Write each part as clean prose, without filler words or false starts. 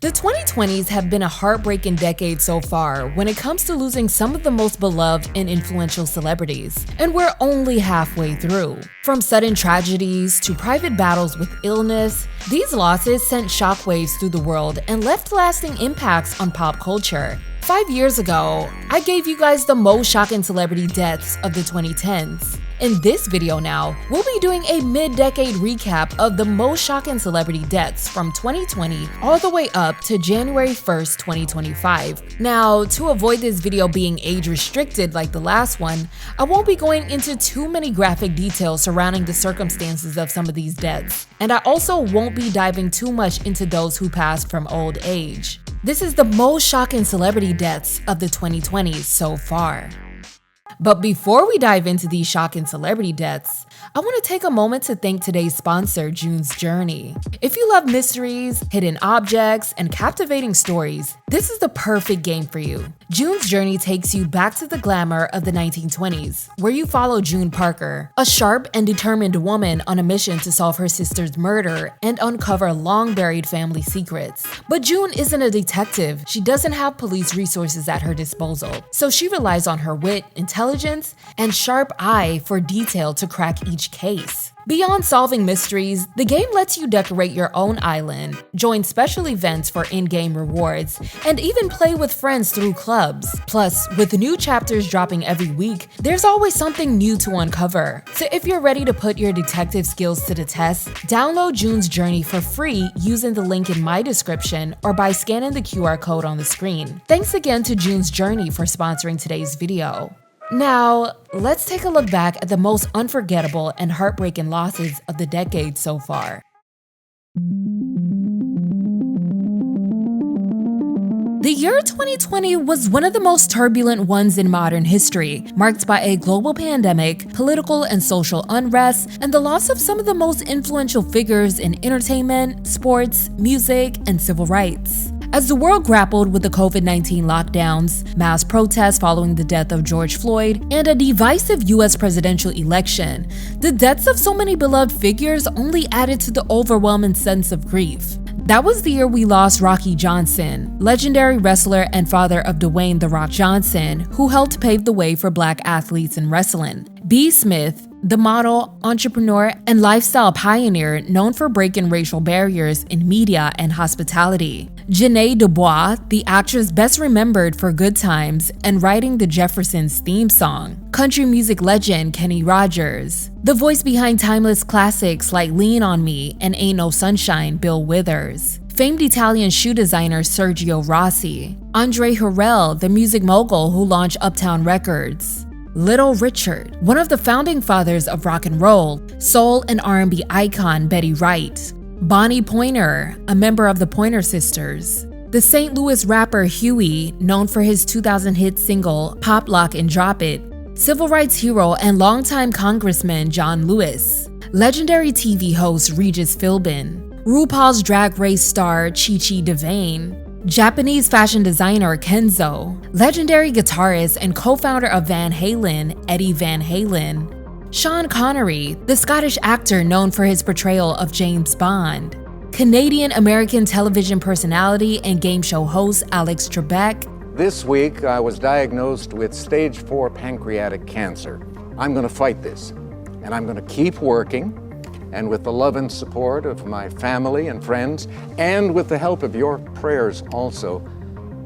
The 2020s have been a heartbreaking decade so far when it comes to losing some of the most beloved and influential celebrities, and we're only halfway through. From sudden tragedies to private battles with illness, these losses sent shockwaves through the world and left lasting impacts on pop culture. 5 years ago, I gave you guys the most shocking celebrity deaths of the 2010s. In this video now, we'll be doing a mid-decade recap of the most shocking celebrity deaths from 2020 all the way up to January 1st, 2025. Now, to avoid this video being age-restricted like the last one, I won't be going into too many graphic details surrounding the circumstances of some of these deaths, and I also won't be diving too much into those who passed from old age. This is the most shocking celebrity deaths of the 2020s so far. But before we dive into these shocking celebrity deaths, I want to take a moment to thank today's sponsor, June's Journey. If you love mysteries, hidden objects, and captivating stories, this is the perfect game for you. June's Journey takes you back to the glamour of the 1920s, where you follow June Parker, a sharp and determined woman on a mission to solve her sister's murder and uncover long-buried family secrets. But June isn't a detective. She doesn't have police resources at her disposal, so she relies on her wit, intelligence, and sharp eye for detail to crack each case. Beyond solving mysteries, the game lets you decorate your own island, join special events for in-game rewards, and even play with friends through clubs. Plus, with new chapters dropping every week, there's always something new to uncover. So if you're ready to put your detective skills to the test, download June's Journey for free using the link in my description or by scanning the QR code on the screen. Thanks again to June's Journey for sponsoring today's video. Now, let's take a look back at the most unforgettable and heartbreaking losses of the decade so far. The year 2020 was one of the most turbulent ones in modern history, marked by a global pandemic, political and social unrest, and the loss of some of the most influential figures in entertainment, sports, music, and civil rights. As the world grappled with the COVID-19 lockdowns, mass protests following the death of George Floyd, and a divisive US presidential election, the deaths of so many beloved figures only added to the overwhelming sense of grief. That was the year we lost Rocky Johnson, legendary wrestler and father of Dwayne "The Rock" Johnson, who helped pave the way for Black athletes in wrestling. B. Smith, the model, entrepreneur, and lifestyle pioneer known for breaking racial barriers in media and hospitality. Janae Dubois, the actress best remembered for Good Times and writing the Jeffersons theme song. Country music legend Kenny Rogers. The voice behind timeless classics like Lean on Me and Ain't No Sunshine, Bill Withers. Famed Italian shoe designer Sergio Rossi. Andre Harrell, the music mogul who launched Uptown Records. Little Richard, one of the founding fathers of rock and roll, soul and R&B icon Betty Wright. Bonnie Pointer, a member of the Pointer Sisters. The St. Louis rapper Huey, known for his 2000 hit single Pop Lock and Drop It. Civil rights hero and longtime Congressman John Lewis. Legendary TV host Regis Philbin. RuPaul's Drag Race star Chi Chi DeVayne. Japanese fashion designer Kenzo, legendary guitarist and co-founder of Van Halen, Eddie Van Halen, Sean Connery, the Scottish actor known for his portrayal of James Bond, Canadian-American television personality and game show host Alex Trebek. This week, I was diagnosed with stage 4 pancreatic cancer. I'm going to fight this, and I'm going to keep working. And with the love and support of my family and friends, and with the help of your prayers also,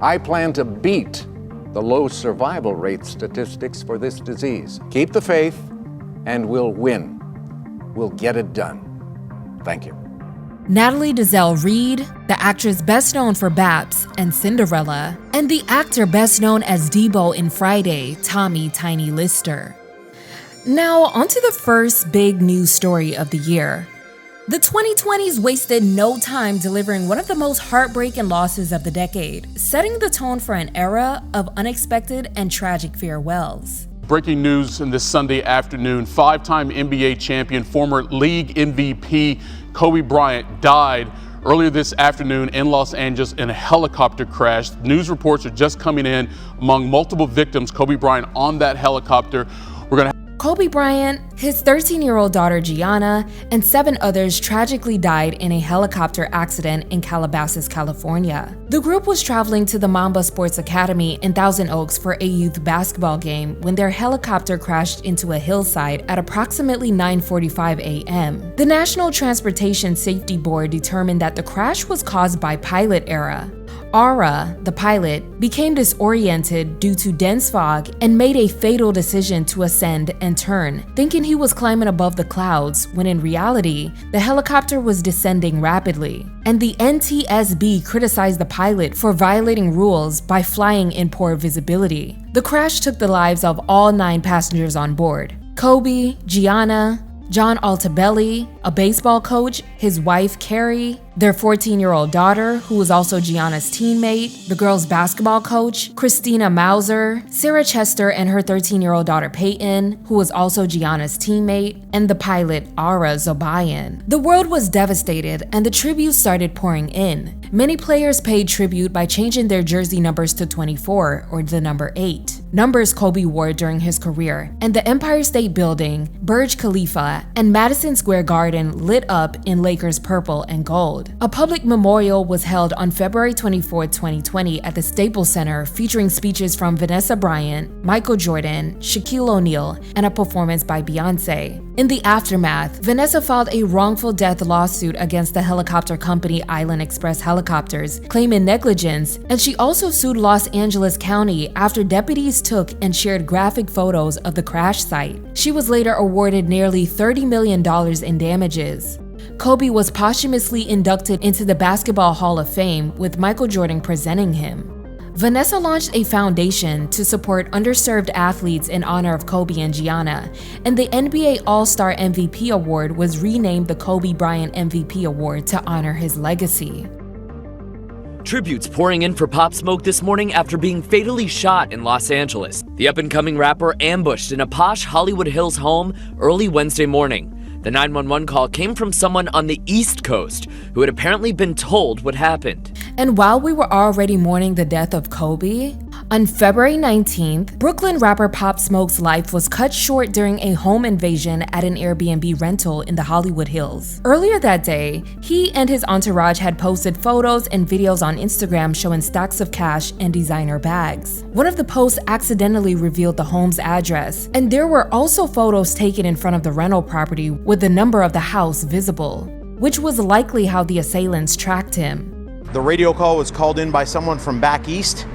I plan to beat the low survival rate statistics for this disease. Keep the faith, and we'll win. We'll get it done. Thank you. Natalie Desselle Reid, the actress best known for Babs and Cinderella, and the actor best known as Debo in Friday, Tommy Tiny Lister. Now, onto the first big news story of the year. The 2020s wasted no time delivering one of the most heartbreaking losses of the decade, setting the tone for an era of unexpected and tragic farewells. Breaking news in this Sunday afternoon, five-time NBA champion, former league MVP Kobe Bryant died earlier this afternoon in Los Angeles in a helicopter crash. News reports are just coming in among multiple victims, Kobe Bryant on that helicopter. Kobe Bryant, his 13-year-old daughter Gianna, and 7 others tragically died in a helicopter accident in Calabasas, California. The group was traveling to the Mamba Sports Academy in Thousand Oaks for a youth basketball game when their helicopter crashed into a hillside at approximately 9:45 a.m. The National Transportation Safety Board determined that the crash was caused by pilot error. Ara, the pilot, became disoriented due to dense fog and made a fatal decision to ascend and turn, thinking he was climbing above the clouds when in reality, the helicopter was descending rapidly. And the NTSB criticized the pilot for violating rules by flying in poor visibility. The crash took the lives of all 9 passengers on board: Kobe, Gianna, John Altobelli, a baseball coach, his wife Carrie, their 14-year-old daughter, who was also Gianna's teammate, the girls' basketball coach, Christina Mauser, Sarah Chester and her 13-year-old daughter Payne, who was also Gianna's teammate, and the pilot Ara Zobayan. The world was devastated and the tributes started pouring in. Many players paid tribute by changing their jersey numbers to 24 or the number 8, numbers Kobe wore during his career, and the Empire State Building, Burj Khalifa, and Madison Square Garden lit up in Lakers purple and gold. A public memorial was held on February 24, 2020 at the Staples Center featuring speeches from Vanessa Bryant, Michael Jordan, Shaquille O'Neal, and a performance by Beyoncé. In the aftermath, Vanessa filed a wrongful death lawsuit against the helicopter company Island Express Helicopters, claiming negligence, and she also sued Los Angeles County after deputies took and shared graphic photos of the crash site. She was later awarded nearly $30 million in damages. Kobe was posthumously inducted into the Basketball Hall of Fame, with Michael Jordan presenting him. Vanessa launched a foundation to support underserved athletes in honor of Kobe and Gianna, and the NBA All-Star MVP Award was renamed the Kobe Bryant MVP Award to honor his legacy. Tributes pouring in for Pop Smoke this morning after being fatally shot in Los Angeles. The up-and-coming rapper ambushed in a posh Hollywood Hills home early Wednesday morning. The 911 call came from someone on the East Coast who had apparently been told what happened. And while we were already mourning the death of Kobe, on February 19th, Brooklyn rapper Pop Smoke's life was cut short during a home invasion at an Airbnb rental in the Hollywood Hills. Earlier that day, he and his entourage had posted photos and videos on Instagram showing stacks of cash and designer bags. One of the posts accidentally revealed the home's address, and there were also photos taken in front of the rental property with the number of the house visible, which was likely how the assailants tracked him. The radio call was called in by someone from back east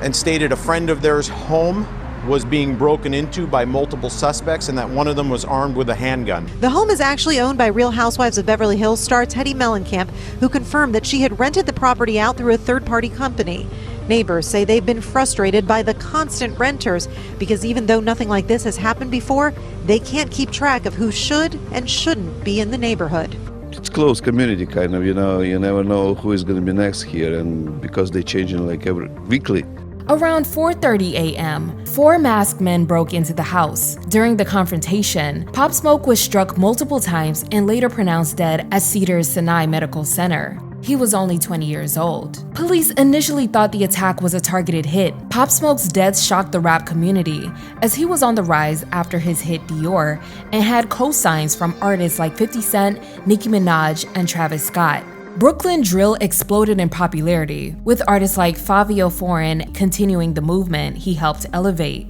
and stated a friend of theirs' home was being broken into by multiple suspects and that one of them was armed with a handgun. The home is actually owned by Real Housewives of Beverly Hills star Teddy Mellencamp, who confirmed that she had rented the property out through a third-party company. Neighbors say they've been frustrated by the constant renters because even though nothing like this has happened before, they can't keep track of who should and shouldn't be in the neighborhood. It's close community kind of, you never know who is going to be next here, and because they changing like every weekly. Around 4:30 a.m., 4 masked men broke into the house. During the confrontation, Pop Smoke was struck multiple times and later pronounced dead at Cedars Sinai Medical Center. He was only 20 years old. Police initially thought the attack was a targeted hit. Pop Smoke's death shocked the rap community, as he was on the rise after his hit Dior and had co-signs from artists like 50 Cent, Nicki Minaj, and Travis Scott. Brooklyn drill exploded in popularity, with artists like Fabio Foreign continuing the movement he helped elevate.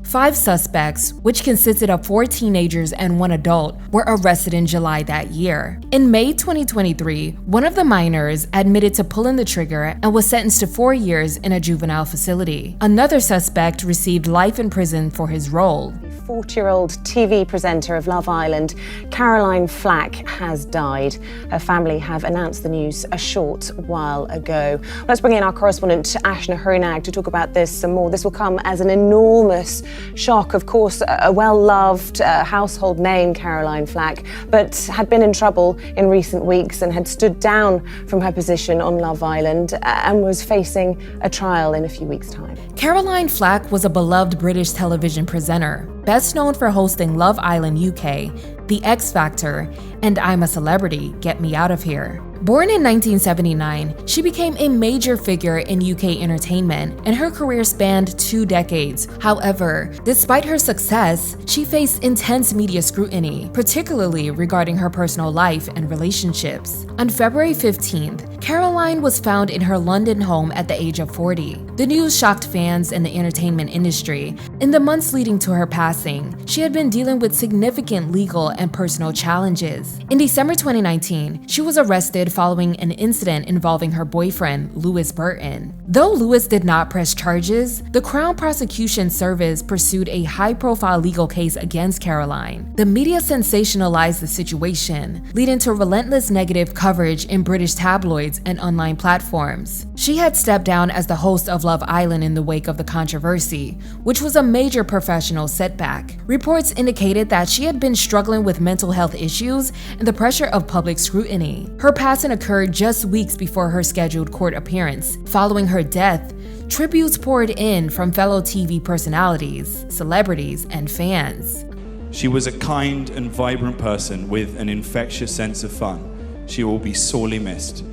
5 suspects, which consisted of 4 teenagers and 1 adult, were arrested in July that year. In May 2023, one of the minors admitted to pulling the trigger and was sentenced to 4 years in a juvenile facility. Another suspect received life in prison for his role. 40-year-old TV presenter of Love Island, Caroline Flack, has died. Her family have announced the news a short while ago. Let's bring in our correspondent Ashna Hoonag to talk about this some more. This will come as an enormous shock. Of course, a well-loved household name, Caroline Flack, but had been in trouble in recent weeks and had stood down from her position on Love Island and was facing a trial in a few weeks' time. Caroline Flack was a beloved British television presenter, best known for hosting Love Island UK, The X Factor, and I'm a Celebrity, Get Me Out of Here. Born in 1979, she became a major figure in UK entertainment, and her career spanned 2 decades. However, despite her success, she faced intense media scrutiny, particularly regarding her personal life and relationships. On February 15th, Caroline was found in her London home at the age of 40. The news shocked fans in the entertainment industry. In the months leading to her passing, she had been dealing with significant legal and personal challenges. In December 2019, she was arrested following an incident involving her boyfriend, Lewis Burton. Though Lewis did not press charges, the Crown Prosecution Service pursued a high-profile legal case against Caroline. The media sensationalized the situation, leading to relentless negative coverage in British tabloids and online platforms. She had stepped down as the host of Love Island in the wake of the controversy, which was a major professional setback. Reports indicated that she had been struggling with mental health issues and the pressure of public scrutiny. Her passing occurred just weeks before her scheduled court appearance. Following her death, tributes poured in from fellow TV personalities, celebrities, and fans. She was a kind and vibrant person with an infectious sense of fun. She will be sorely missed.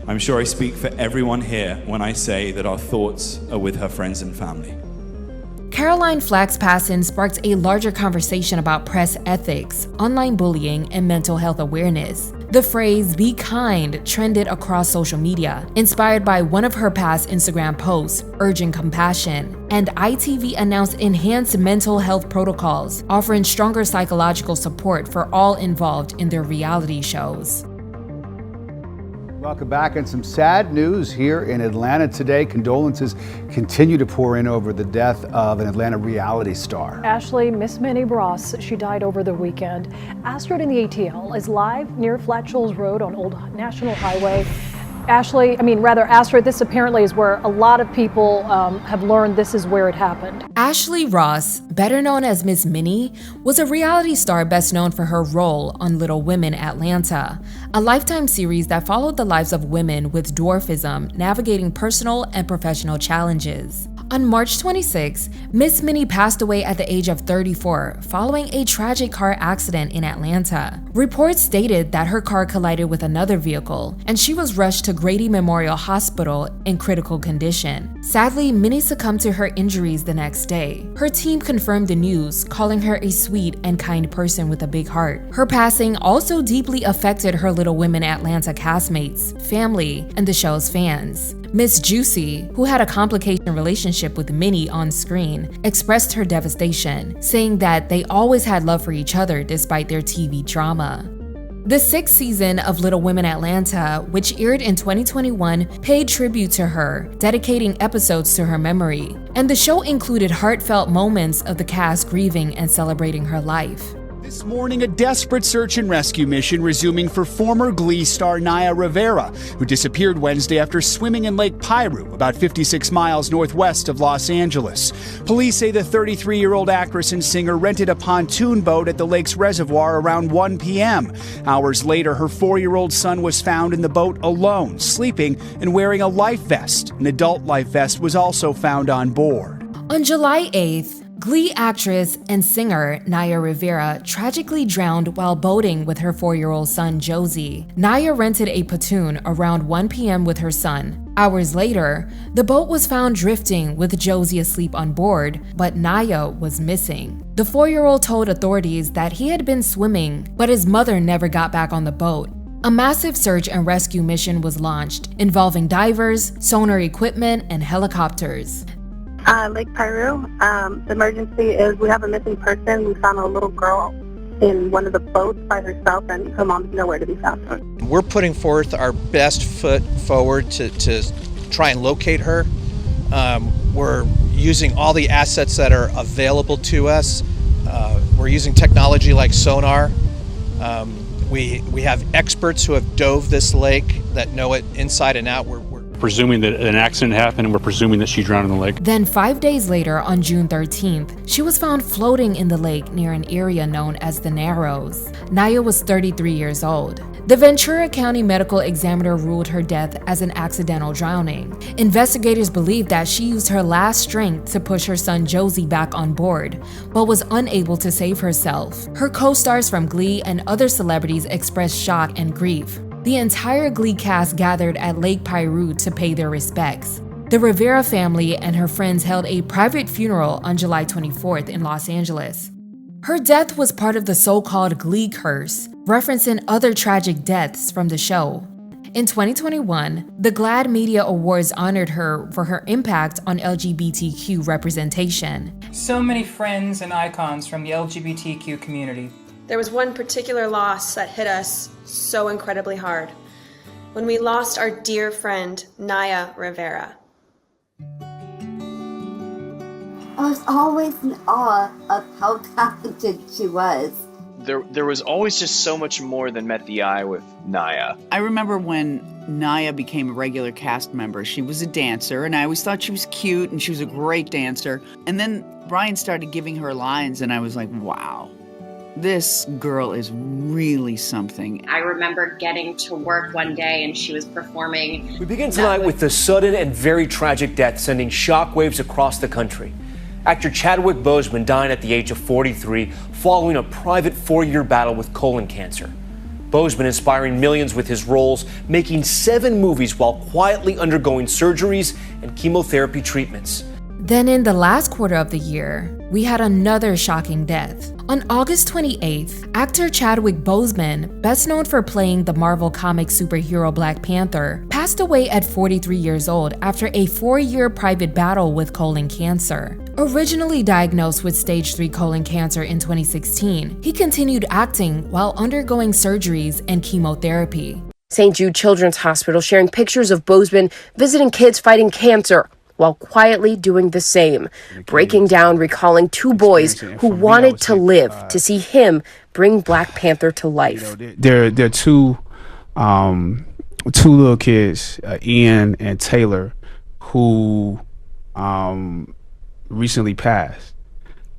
I'm sure I speak for everyone here when I say that our thoughts are with her friends and family. Caroline Flack's passing sparked a larger conversation about press ethics, online bullying, and mental health awareness. The phrase "be kind" trended across social media, inspired by one of her past Instagram posts, urging compassion. And ITV announced enhanced mental health protocols, offering stronger psychological support for all involved in their reality shows. Welcome back, and some sad news here in Atlanta today. Condolences continue to pour in over the death of an Atlanta reality star. Ashley, Miss Minnie Ross, she died over the weekend. Astrid in the ATL is live near Flat Shoals Road on Old National Highway. Astrid, this apparently is where a lot of people have learned this is where it happened. Ashley Ross, better known as Miss Minnie, was a reality star best known for her role on Little Women Atlanta, a Lifetime series that followed the lives of women with dwarfism navigating personal and professional challenges. On March 26, Miss Minnie passed away at the age of 34 following a tragic car accident in Atlanta. Reports stated that her car collided with another vehicle, and she was rushed to Grady Memorial Hospital in critical condition. Sadly, Minnie succumbed to her injuries the next day. Her team confirmed the news, calling her a sweet and kind person with a big heart. Her passing also deeply affected her Little Women Atlanta castmates, family, and the show's fans. Miss Juicy, who had a complicated relationship with Minnie on screen, expressed her devastation, saying that they always had love for each other despite their TV drama. The 6th season of Little Women Atlanta, which aired in 2021, paid tribute to her, dedicating episodes to her memory. And the show included heartfelt moments of the cast grieving and celebrating her life. This morning, a desperate search and rescue mission resuming for former Glee star Naya Rivera, who disappeared Wednesday after swimming in Lake Piru, about 56 miles northwest of Los Angeles. Police say the 33-year-old actress and singer rented a pontoon boat at the lake's reservoir around 1 p.m. Hours later, her 4-year-old son was found in the boat alone, sleeping and wearing a life vest. An adult life vest was also found on board. On July 8th, Glee actress and singer Naya Rivera tragically drowned while boating with her 4-year-old son Josie. Naya rented a pontoon around 1 p.m. with her son. Hours later, the boat was found drifting with Josie asleep on board, but Naya was missing. The 4-year-old told authorities that he had been swimming, but his mother never got back on the boat. A massive search and rescue mission was launched, involving divers, sonar equipment, and helicopters. Lake Piru. The emergency is we have a missing person. We found a little girl in one of the boats by herself, and her mom's nowhere to be found. We're putting forth our best foot forward to try and locate her. We're using all the assets that are available to us. We're using technology like sonar. We have experts who have dove this lake that know it inside and out. We're presuming that an accident happened, and we're presuming that she drowned in the lake. Then 5 days later, on June 13th, she was found floating in the lake near an area known as the Narrows. Naya was 33 years old. The Ventura County Medical Examiner ruled her death as an accidental drowning. Investigators believe that she used her last strength to push her son Josie back on board, but was unable to save herself. Her co-stars from Glee and other celebrities expressed shock and grief. the entire Glee cast gathered at Lake Piru to pay their respects. The Rivera family and her friends held a private funeral on July 24th in Los Angeles. Her death was part of the so-called Glee curse, referencing other tragic deaths from the show. In 2021, the GLAAD Media Awards honored her for her impact on LGBTQ representation. So many friends and icons from the LGBTQ community. There was one particular loss that hit us so incredibly hard. When we lost our dear friend, Naya Rivera. I was always in awe of how talented she was. There was always just so much more than met the eye with Naya. I remember when Naya became a regular cast member. She was a dancer, and I always thought she was cute, and she was a great dancer. And then Brian started giving her lines, and I was like, wow, this girl is really something. I remember getting to work one day, and she was performing. We begin tonight with the sudden and very tragic death sending shockwaves across the country. Actor Chadwick Boseman died at the age of 43 following a private 4-year battle with colon cancer. Boseman inspiring millions with his roles, making 7 movies while quietly undergoing surgeries and chemotherapy treatments. Then in the last quarter of the year, we had another shocking death. On August 28th, actor Chadwick Boseman, best known for playing the Marvel comic superhero Black Panther, passed away at 43 years old after a 4-year private battle with colon cancer. Originally diagnosed with stage 3 colon cancer in 2016, he continued acting while undergoing surgeries and chemotherapy. St. Jude Children's Hospital sharing pictures of Boseman visiting kids fighting cancer, while quietly doing the same, breaking down, recalling 2 boys who wanted to live to see him bring Black Panther to life. There are two little kids, Ian and Taylor, who recently passed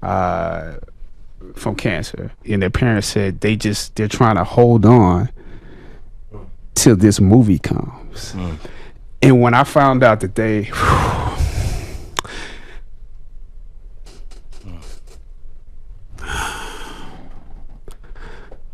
from cancer, and their parents said they're trying to hold on till this movie comes. And when I found out that they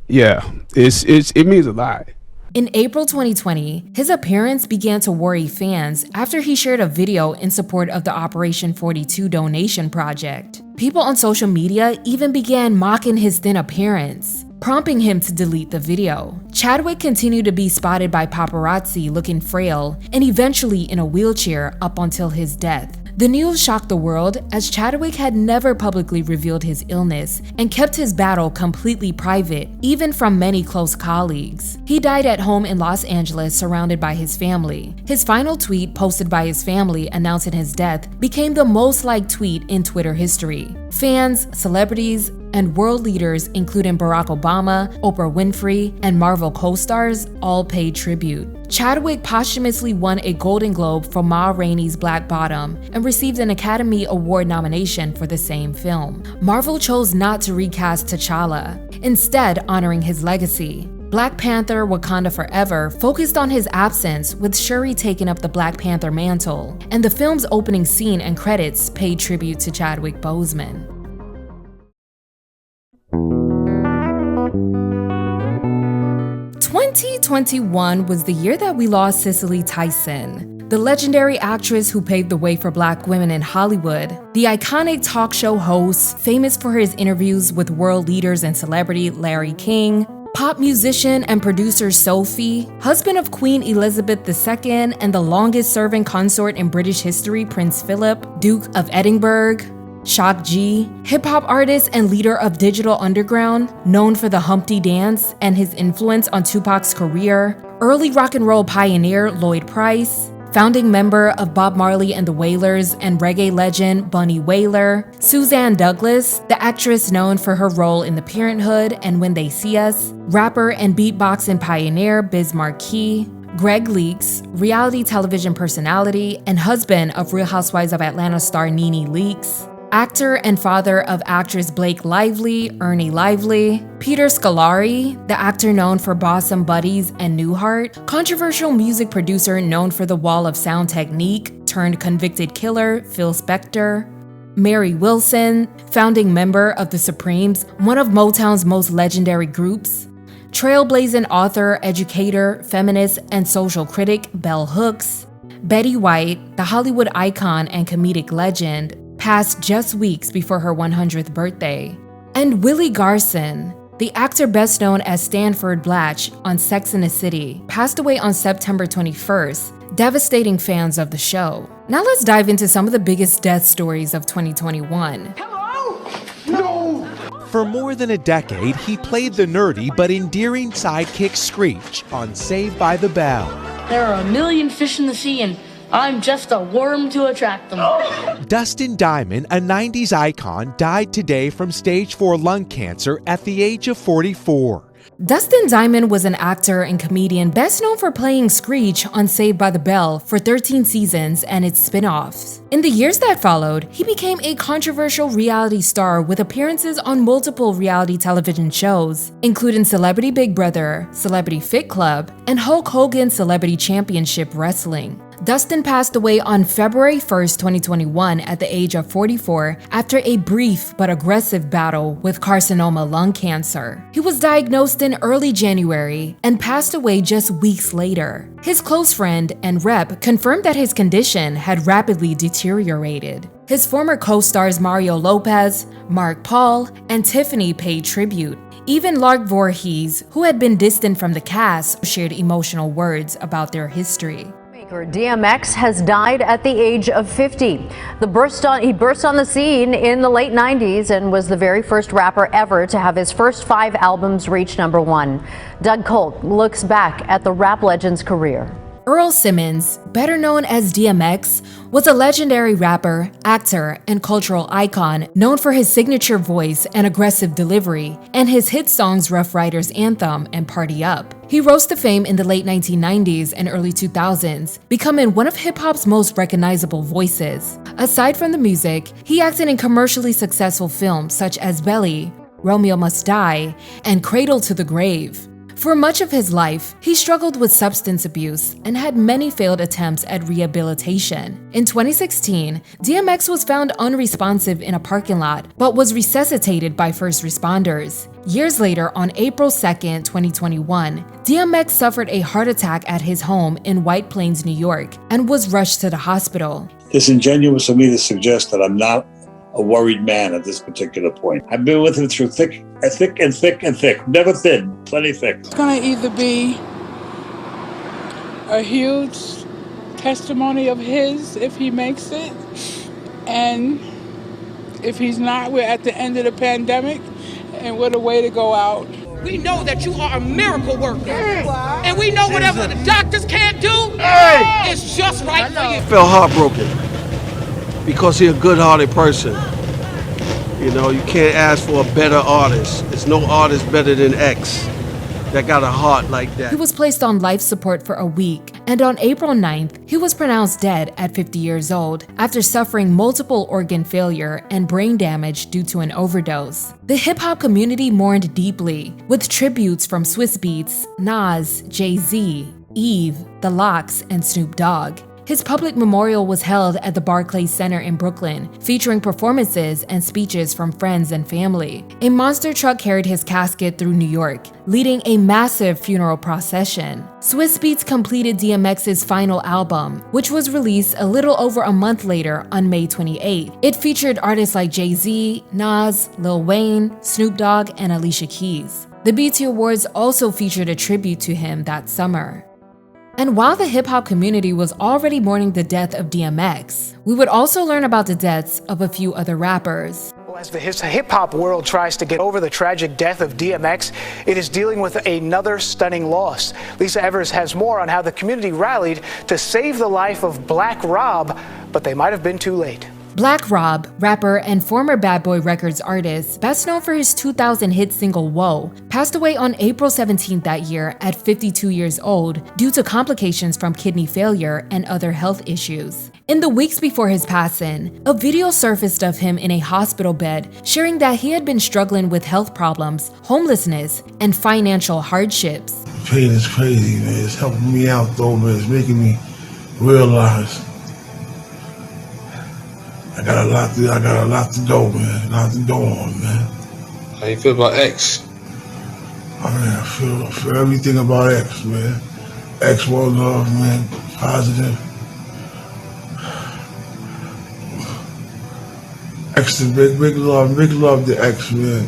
it means a lot. In April 2020, his appearance began to worry fans after he shared a video in support of the Operation 42 donation project. People on social media even began mocking his thin appearance, prompting him to delete the video. Chadwick continued to be spotted by paparazzi looking frail and eventually in a wheelchair up until his death. The news shocked the world as Chadwick had never publicly revealed his illness and kept his battle completely private, even from many close colleagues. He died at home in Los Angeles surrounded by his family. His final tweet posted by his family announcing his death became the most liked tweet in Twitter history. Fans, celebrities, and world leaders including Barack Obama, Oprah Winfrey, and Marvel co-stars all paid tribute. Chadwick posthumously won a Golden Globe for Ma Rainey's Black Bottom and received an Academy Award nomination for the same film. Marvel chose not to recast T'Challa, instead honoring his legacy. Black Panther: Wakanda Forever focused on his absence, with Shuri taking up the Black Panther mantle, and the film's opening scene and credits paid tribute to Chadwick Boseman. "2021 was the year that we lost Cicely Tyson, the legendary actress who paved the way for Black women in Hollywood, the iconic talk show host, famous for his interviews with world leaders and celebrity Larry King, pop musician and producer Sophie, husband of Queen Elizabeth II and the longest-serving consort in British history Prince Philip, Duke of Edinburgh, Shock G, hip-hop artist and leader of Digital Underground, known for the Humpty Dance and his influence on Tupac's career, early rock and roll pioneer Lloyd Price, founding member of Bob Marley and the Wailers and reggae legend Bunny Wailer, Suzanne Douglas, the actress known for her role in The Parenthood and When They See Us, rapper and beatboxing pioneer Biz Markie, Greg Leakes, reality television personality and husband of Real Housewives of Atlanta star Nene Leakes, actor and father of actress Blake Lively, Ernie Lively, Peter Scolari, the actor known for Bosom Buddies and Newhart, controversial music producer known for the Wall of Sound technique turned convicted killer Phil Spector, Mary Wilson, founding member of the Supremes, one of Motown's most legendary groups, trailblazing author, educator, feminist, and social critic Bell Hooks, Betty White, the Hollywood icon and comedic legend, passed just weeks before her 100th birthday. And Willie Garson, the actor best known as Stanford Blatch on Sex and the City, passed away on September 21st, devastating fans of the show. Now let's dive into some of the biggest death stories of 2021. For more than a decade, he played the nerdy but endearing sidekick Screech on Saved by the Bell. There are a million fish in the sea, and I'm just a worm to attract them. Dustin Diamond, a 90s icon, died today from stage 4 lung cancer at the age of 44. Dustin Diamond was an actor and comedian best known for playing Screech on Saved by the Bell for 13 seasons and its spin-offs. In the years that followed, he became a controversial reality star with appearances on multiple reality television shows, including Celebrity Big Brother, Celebrity Fit Club, and Hulk Hogan's Celebrity Championship Wrestling. Dustin passed away on February 1st, 2021 at the age of 44 after a brief but aggressive battle with carcinoma lung cancer. He was diagnosed in early January and passed away just weeks later. His close friend and rep confirmed that his condition had rapidly deteriorated. His former co-stars Mario Lopez, Mark Paul, and Tiffany paid tribute. Even Lark Voorhees, who had been distant from the cast, shared emotional words about their history. DMX has died at the age of 50. He burst on the scene in the late 90s and was the very first rapper ever to have his first 5 albums reach #1. Doug Colt looks back at the rap legend's career. Earl Simmons, better known as DMX, was a legendary rapper, actor, and cultural icon known for his signature voice and aggressive delivery, and his hit songs Rough Riders Anthem and Party Up. He rose to fame in the late 1990s and early 2000s, becoming one of hip-hop's most recognizable voices. Aside from the music, he acted in commercially successful films such as Belly, Romeo Must Die, and Cradle to the Grave. For much of his life, he struggled with substance abuse and had many failed attempts at rehabilitation. In 2016, DMX was found unresponsive in a parking lot, but was resuscitated by first responders. Years later, on April 2nd, 2021, DMX suffered a heart attack at his home in White Plains, New York, and was rushed to the hospital. It's ingenuous of me to suggest that I'm not a worried man at this particular point. I've been with him through thick and thick. Never thin, plenty thick. It's gonna either be a huge testimony of his if he makes it, and if he's not, we're at the end of the pandemic, and what a way to go out. We know that you are a miracle worker, and we know whatever the doctors can't do, it's just right for you. I felt heartbroken because he's a good-hearted person. You know, you can't ask for a better artist. There's no artist better than X that got a heart like that. He was placed on life support for a week, and on April 9th, he was pronounced dead at 50 years old after suffering multiple organ failure and brain damage due to an overdose. The hip-hop community mourned deeply, with tributes from Swizz Beatz, Nas, Jay-Z, Eve, The Lox, and Snoop Dogg. His public memorial was held at the Barclays Center in Brooklyn, featuring performances and speeches from friends and family. A monster truck carried his casket through New York, leading a massive funeral procession. Swizz Beatz completed DMX's final album, which was released a little over a month later on May 28. It featured artists like Jay-Z, Nas, Lil Wayne, Snoop Dogg, and Alicia Keys. The BET Awards also featured a tribute to him that summer. And while the hip-hop community was already mourning the death of DMX, we would also learn about the deaths of a few other rappers. As the hip-hop world tries to get over the tragic death of DMX, it is dealing with another stunning loss. Lisa Evers has more on how the community rallied to save the life of Black Rob, but they might have been too late. Black Rob, rapper and former Bad Boy Records artist, best known for his 2000 hit single Whoa, passed away on April 17th that year at 52 years old due to complications from kidney failure and other health issues. In the weeks before his passing, a video surfaced of him in a hospital bed sharing that he had been struggling with health problems, homelessness, and financial hardships. The pain is crazy, man. It's helping me out though, man. It's making me realize I got a lot to go, man. A lot to go on, man. How you feel about X? I feel everything about X, man. X one love, man. Positive. X is big love to X, man.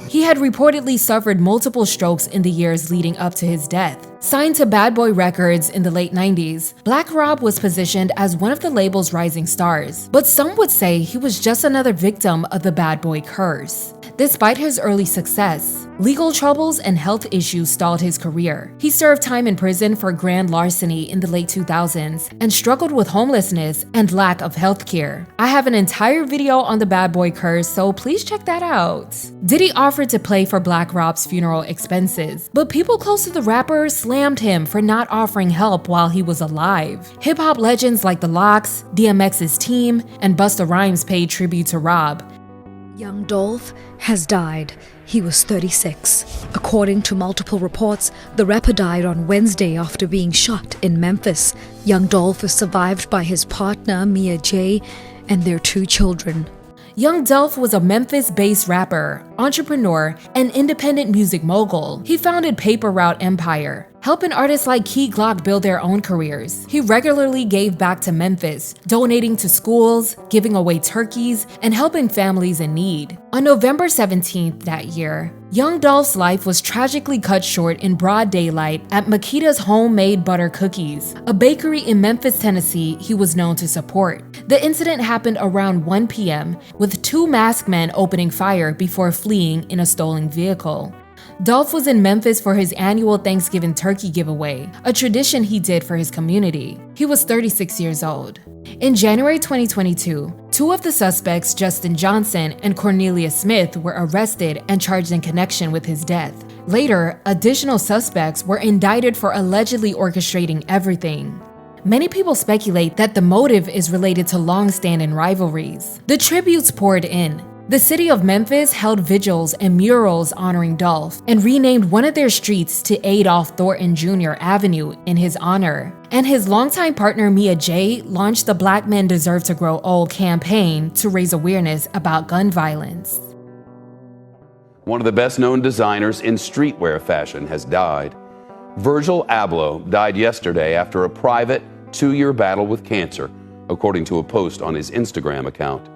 He had reportedly suffered multiple strokes in the years leading up to his death. Signed to Bad Boy Records in the late 90s, Black Rob was positioned as one of the label's rising stars, but some would say he was just another victim of the bad boy curse. Despite his early success, legal troubles and health issues stalled his career. He served time in prison for grand larceny in the late 2000s and struggled with homelessness and lack of health care. I have an entire video on the bad boy curse, so please check that out. Diddy offered to pay for Black Rob's funeral expenses, but people close to the rapper slammed him for not offering help while he was alive. Hip-hop legends like The Lox, DMX's Team, and Busta Rhymes paid tribute to Rob. Young Dolph has died. He was 36. According to multiple reports, the rapper died on Wednesday after being shot in Memphis. Young Dolph is survived by his partner, Mia J, and their 2 children. Young Dolph was a Memphis-based rapper, entrepreneur, and independent music mogul. He founded Paper Route Empire, helping artists like Key Glock build their own careers. He regularly gave back to Memphis, donating to schools, giving away turkeys, and helping families in need. On November 17th that year, Young Dolph's life was tragically cut short in broad daylight at Makita's Homemade Butter Cookies, a bakery in Memphis, Tennessee he was known to support. The incident happened around 1 p.m., with 2 masked men opening fire before fleeing in a stolen vehicle. Dolph was in Memphis for his annual Thanksgiving turkey giveaway, a tradition he did for his community. He was 36 years old. In January 2022, 2 of the suspects, Justin Johnson and Cornelia Smith, were arrested and charged in connection with his death. Later, additional suspects were indicted for allegedly orchestrating everything. Many people speculate that the motive is related to long-standing rivalries. The tributes poured in. The city of Memphis held vigils and murals honoring Dolph and renamed one of their streets to Adolph Thornton Jr. Avenue in his honor. And his longtime partner Mia J launched the Black Men Deserve to Grow Old campaign to raise awareness about gun violence. One of the best-known designers in streetwear fashion has died. Virgil Abloh died yesterday after a private 2-year battle with cancer, according to a post on his Instagram account.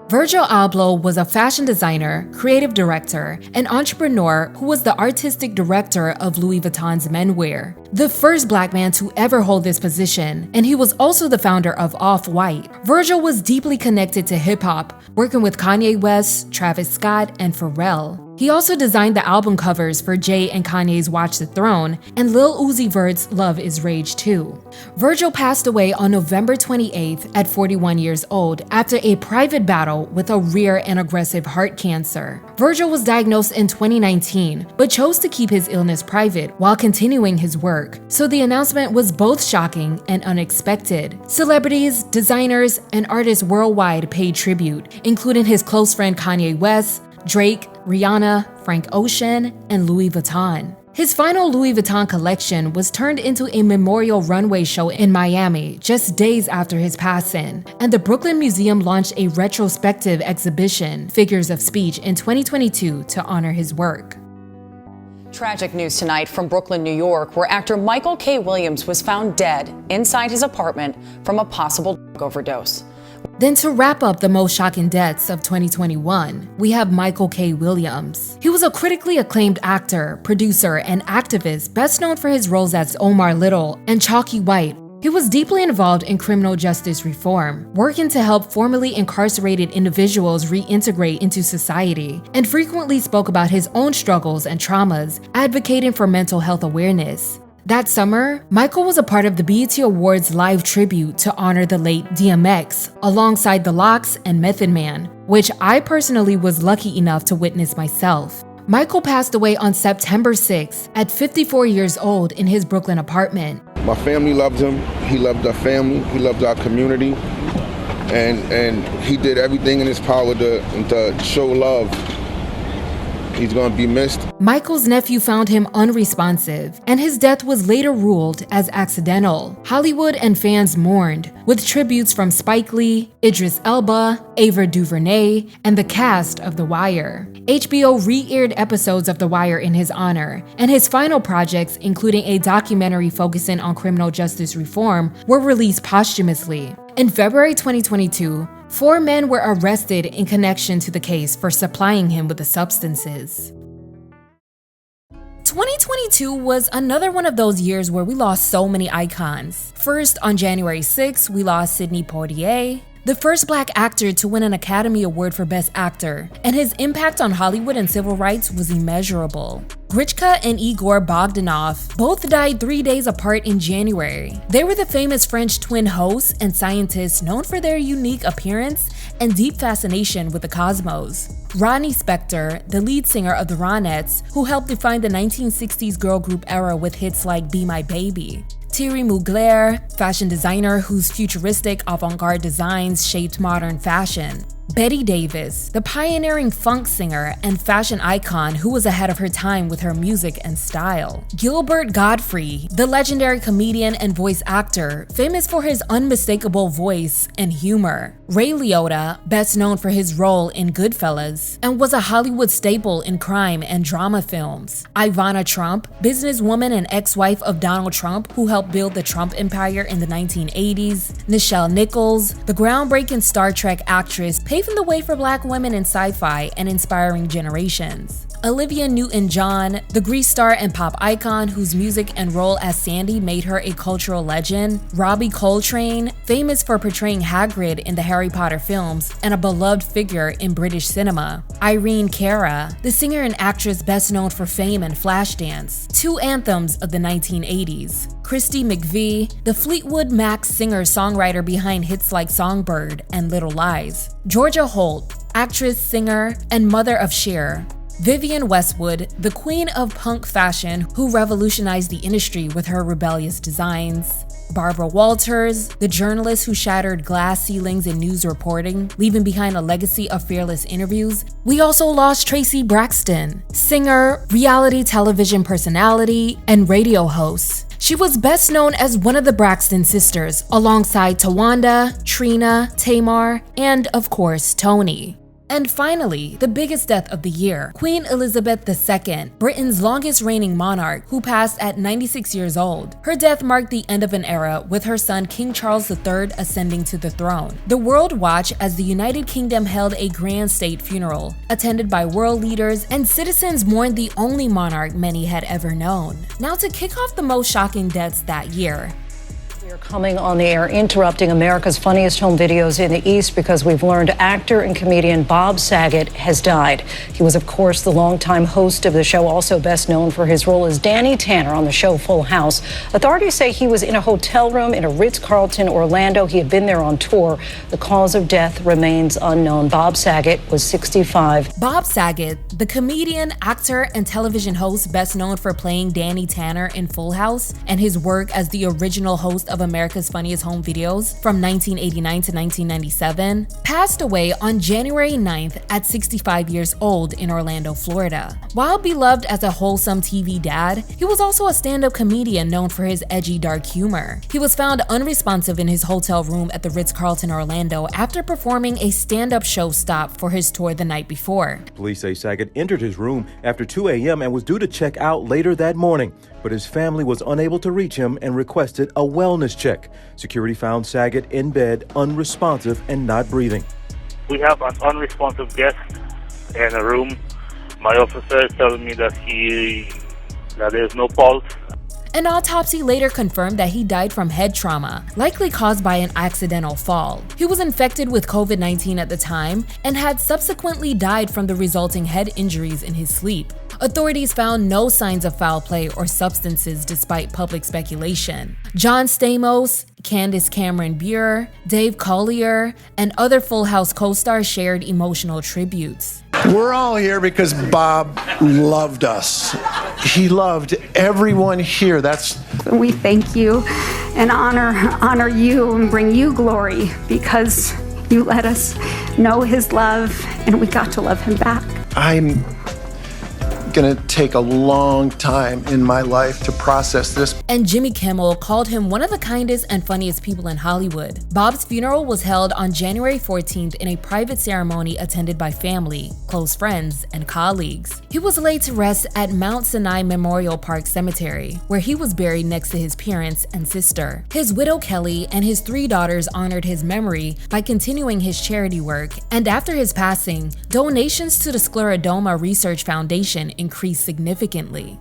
Virgil Abloh was a fashion designer, creative director, and entrepreneur who was the artistic director of Louis Vuitton's menswear, the first Black man to ever hold this position, and he was also the founder of Off-White. Virgil was deeply connected to hip-hop, working with Kanye West, Travis Scott, and Pharrell. He also designed the album covers for Jay and Kanye's Watch the Throne and Lil Uzi Vert's Love is Rage 2. Virgil passed away on November 28th at 41 years old after a private battle with a rare and aggressive heart cancer. Virgil was diagnosed in 2019, but chose to keep his illness private while continuing his work, so the announcement was both shocking and unexpected. Celebrities, designers, and artists worldwide paid tribute, including his close friend Kanye West, Drake, Rihanna, Frank Ocean, and Louis Vuitton. His final Louis Vuitton collection was turned into a memorial runway show in Miami just days after his passing, and the Brooklyn Museum launched a retrospective exhibition, Figures of Speech, in 2022 to honor his work. Tragic news tonight from Brooklyn, New York, where actor Michael K. Williams was found dead inside his apartment from a possible drug overdose. Then to wrap up the most shocking deaths of 2021, we have Michael K. Williams. He was a critically acclaimed actor, producer, and activist best known for his roles as Omar Little and Chalky White. He was deeply involved in criminal justice reform, working to help formerly incarcerated individuals reintegrate into society, and frequently spoke about his own struggles and traumas, advocating for mental health awareness. That summer, Michael was a part of the BET Awards live tribute to honor the late DMX, alongside The Lox and Method Man, which I personally was lucky enough to witness myself. Michael passed away on September 6 at 54 years old in his Brooklyn apartment. My family loved him. He loved our family. He loved our community. And he did everything in his power to show love He's going to be missed. Michael's nephew found him unresponsive, and his death was later ruled as accidental. Hollywood and fans mourned, with tributes from Spike Lee, Idris Elba, Ava DuVernay, and the cast of The Wire. HBO re-aired episodes of The Wire in his honor, and his final projects, including a documentary focusing on criminal justice reform, were released posthumously. In February 2022, 4 men were arrested in connection to the case for supplying him with the substances. 2022 was another one of those years where we lost so many icons. First, on January 6th, we lost Sidney Poitier, the first Black actor to win an Academy Award for Best Actor, and his impact on Hollywood and civil rights was immeasurable. Grichka and Igor Bogdanov both died 3 days apart in January. They were the famous French twin hosts and scientists known for their unique appearance and deep fascination with the cosmos. Ronnie Spector, the lead singer of the Ronettes, who helped define the 1960s girl group era with hits like Be My Baby. Thierry Mugler, fashion designer whose futuristic avant-garde designs shaped modern fashion. Betty Davis, the pioneering funk singer and fashion icon who was ahead of her time with her music and style. Gilbert Gottfried, the legendary comedian and voice actor, famous for his unmistakable voice and humor. Ray Liotta, best known for his role in Goodfellas, and was a Hollywood staple in crime and drama films. Ivana Trump, businesswoman and ex-wife of Donald Trump who helped build the Trump empire in the 1980s. Nichelle Nichols, the groundbreaking Star Trek actress paving the way for Black women in sci-fi and inspiring generations. Olivia Newton-John, the Grease star and pop icon whose music and role as Sandy made her a cultural legend. Robbie Coltrane, famous for portraying Hagrid in the Harry Potter films and a beloved figure in British cinema. Irene Cara, the singer and actress best known for Fame and Flashdance, 2 anthems of the 1980s. Christy McVie, the Fleetwood Mac singer-songwriter behind hits like Songbird and Little Lies. Georgia Holt, actress, singer, and mother of Cher. Vivienne Westwood, the queen of punk fashion who revolutionized the industry with her rebellious designs. Barbara Walters, the journalist who shattered glass ceilings in news reporting, leaving behind a legacy of fearless interviews. We also lost Tracy Braxton, singer, reality television personality, and radio host. She was best known as one of the Braxton sisters, alongside Tawanda, Trina, Tamar, and of course, Tony. And finally, the biggest death of the year, Queen Elizabeth II, Britain's longest reigning monarch, who passed at 96 years old. Her death marked the end of an era, with her son King Charles III ascending to the throne. The world watched as the United Kingdom held a grand state funeral, attended by world leaders, and citizens mourned the only monarch many had ever known. Now to kick off the most shocking deaths that year. We are coming on the air interrupting America's Funniest Home Videos in the East because we've learned actor and comedian Bob Saget has died. He was, of course, the longtime host of the show, also best known for his role as Danny Tanner on the show Full House. Authorities say he was in a hotel room in a Ritz-Carlton, Orlando. He had been there on tour. The cause of death remains unknown. Bob Saget was 65. Bob Saget, the comedian, actor, and television host best known for playing Danny Tanner in Full House and his work as the original host of America's Funniest Home Videos from 1989 to 1997, passed away on January 9th at 65 years old in Orlando, Florida. While beloved as a wholesome TV dad, he was also a stand-up comedian known for his edgy, dark humor. He was found unresponsive in his hotel room at the Ritz-Carlton Orlando after performing a stand-up show stop for his tour the night before. Police say Saget entered his room after 2 a.m. and was due to check out later that morning, but his family was unable to reach him and requested a wellness check. Security found Saget in bed, unresponsive and not breathing. We have an unresponsive guest in a room. My officer is telling me that there's no pulse. An autopsy later confirmed that he died from head trauma, likely caused by an accidental fall. He was infected with COVID-19 at the time and had subsequently died from the resulting head injuries in his sleep. Authorities found no signs of foul play or substances despite public speculation. John Stamos, Candace Cameron Bure, Dave Collier, and other Full House co-stars shared emotional tributes. We're all here because Bob loved us. He loved everyone here. We thank you and honor you and bring you glory because you let us know his love and we got to love him back. I'm going to take a long time in my life to process this. And Jimmy Kimmel called him one of the kindest and funniest people in Hollywood. Bob's funeral was held on January 14th in a private ceremony attended by family, close friends, and colleagues. He was laid to rest at Mount Sinai Memorial Park Cemetery, where he was buried next to his parents and sister. His widow Kelly and his 3 daughters honored his memory by continuing his charity work, and after his passing, donations to the Scleroderma Research Foundation increased significantly.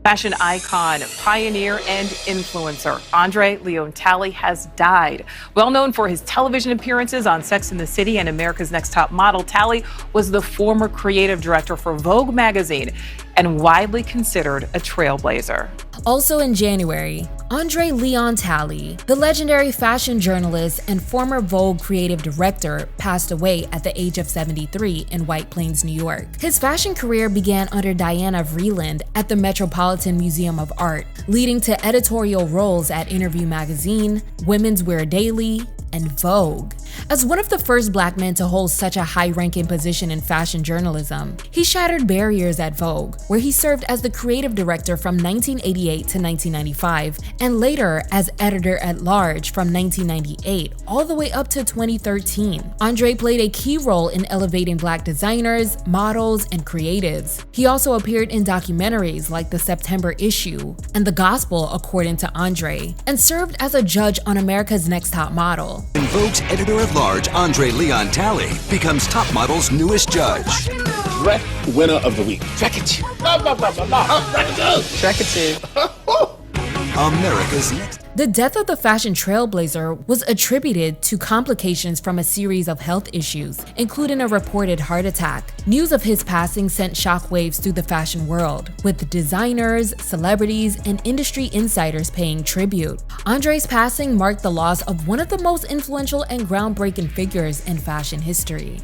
Fashion icon, pioneer, and influencer Andre Leon Talley has died. Well known for his television appearances on Sex and the City and America's Next Top Model, Talley was the former creative director for Vogue magazine and widely considered a trailblazer. Also in January, Andre Leon Talley, the legendary fashion journalist and former Vogue creative director, passed away at the age of 73 in White Plains, New York. His fashion career began under Diana Vreeland at the Metropolitan Museum of Art, leading to editorial roles at Interview Magazine, Women's Wear Daily, and Vogue. As one of the first Black men to hold such a high-ranking position in fashion journalism, he shattered barriers at Vogue, where he served as the creative director from 1988 to 1995, and later as editor-at-large from 1998 all the way up to 2013. Andre played a key role in elevating Black designers, models, and creatives. He also appeared in documentaries like The September Issue and The Gospel According to Andre, and served as a judge on America's Next Top Model. In Vogue's editor-at-large, Andre Leon Talley becomes Top Model's newest judge. Direct winner of the week. Check it. Check it. America's Next. The death of the fashion trailblazer was attributed to complications from a series of health issues, including a reported heart attack. News of his passing sent shockwaves through the fashion world, with designers, celebrities, and industry insiders paying tribute. Andre's passing marked the loss of one of the most influential and groundbreaking figures in fashion history.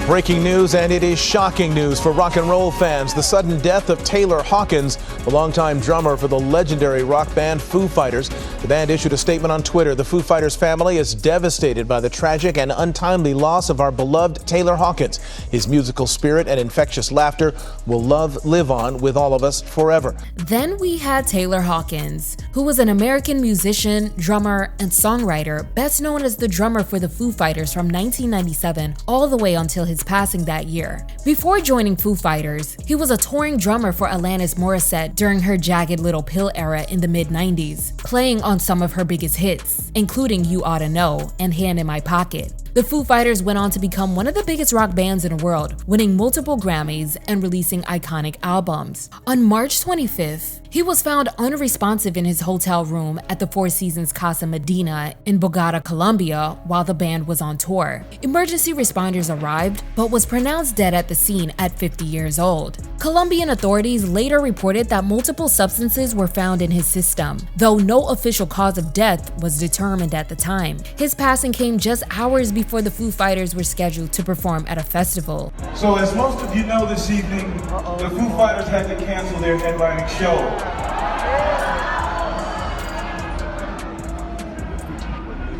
Breaking news, and it is shocking news for rock and roll fans. The sudden death of Taylor Hawkins, the longtime drummer for the legendary rock band Foo Fighters. The band issued a statement on Twitter. The Foo Fighters family is devastated by the tragic and untimely loss of our beloved Taylor Hawkins. His musical spirit and infectious laughter will live on with all of us forever. Then we had Taylor Hawkins, who was an American musician, drummer, and songwriter, best known as the drummer for the Foo Fighters from 1997 all the way until his passing that year. Before joining Foo Fighters, he was a touring drummer for Alanis Morissette during her Jagged Little Pill era in the mid-90s, playing on some of her biggest hits, including You Oughta Know and Hand in My Pocket. The Foo Fighters went on to become one of the biggest rock bands in the world, winning multiple Grammys and releasing iconic albums. On March 25th, he was found unresponsive in his hotel room at the Four Seasons Casa Medina in Bogota, Colombia, while the band was on tour. Emergency responders arrived, but was pronounced dead at the scene at 50 years old. Colombian authorities later reported that multiple substances were found in his system, though no official cause of death was determined at the time. His passing came just hours before the Foo Fighters were scheduled to perform at a festival. So as most of you know this evening, the Foo Fighters had to cancel their headlining show.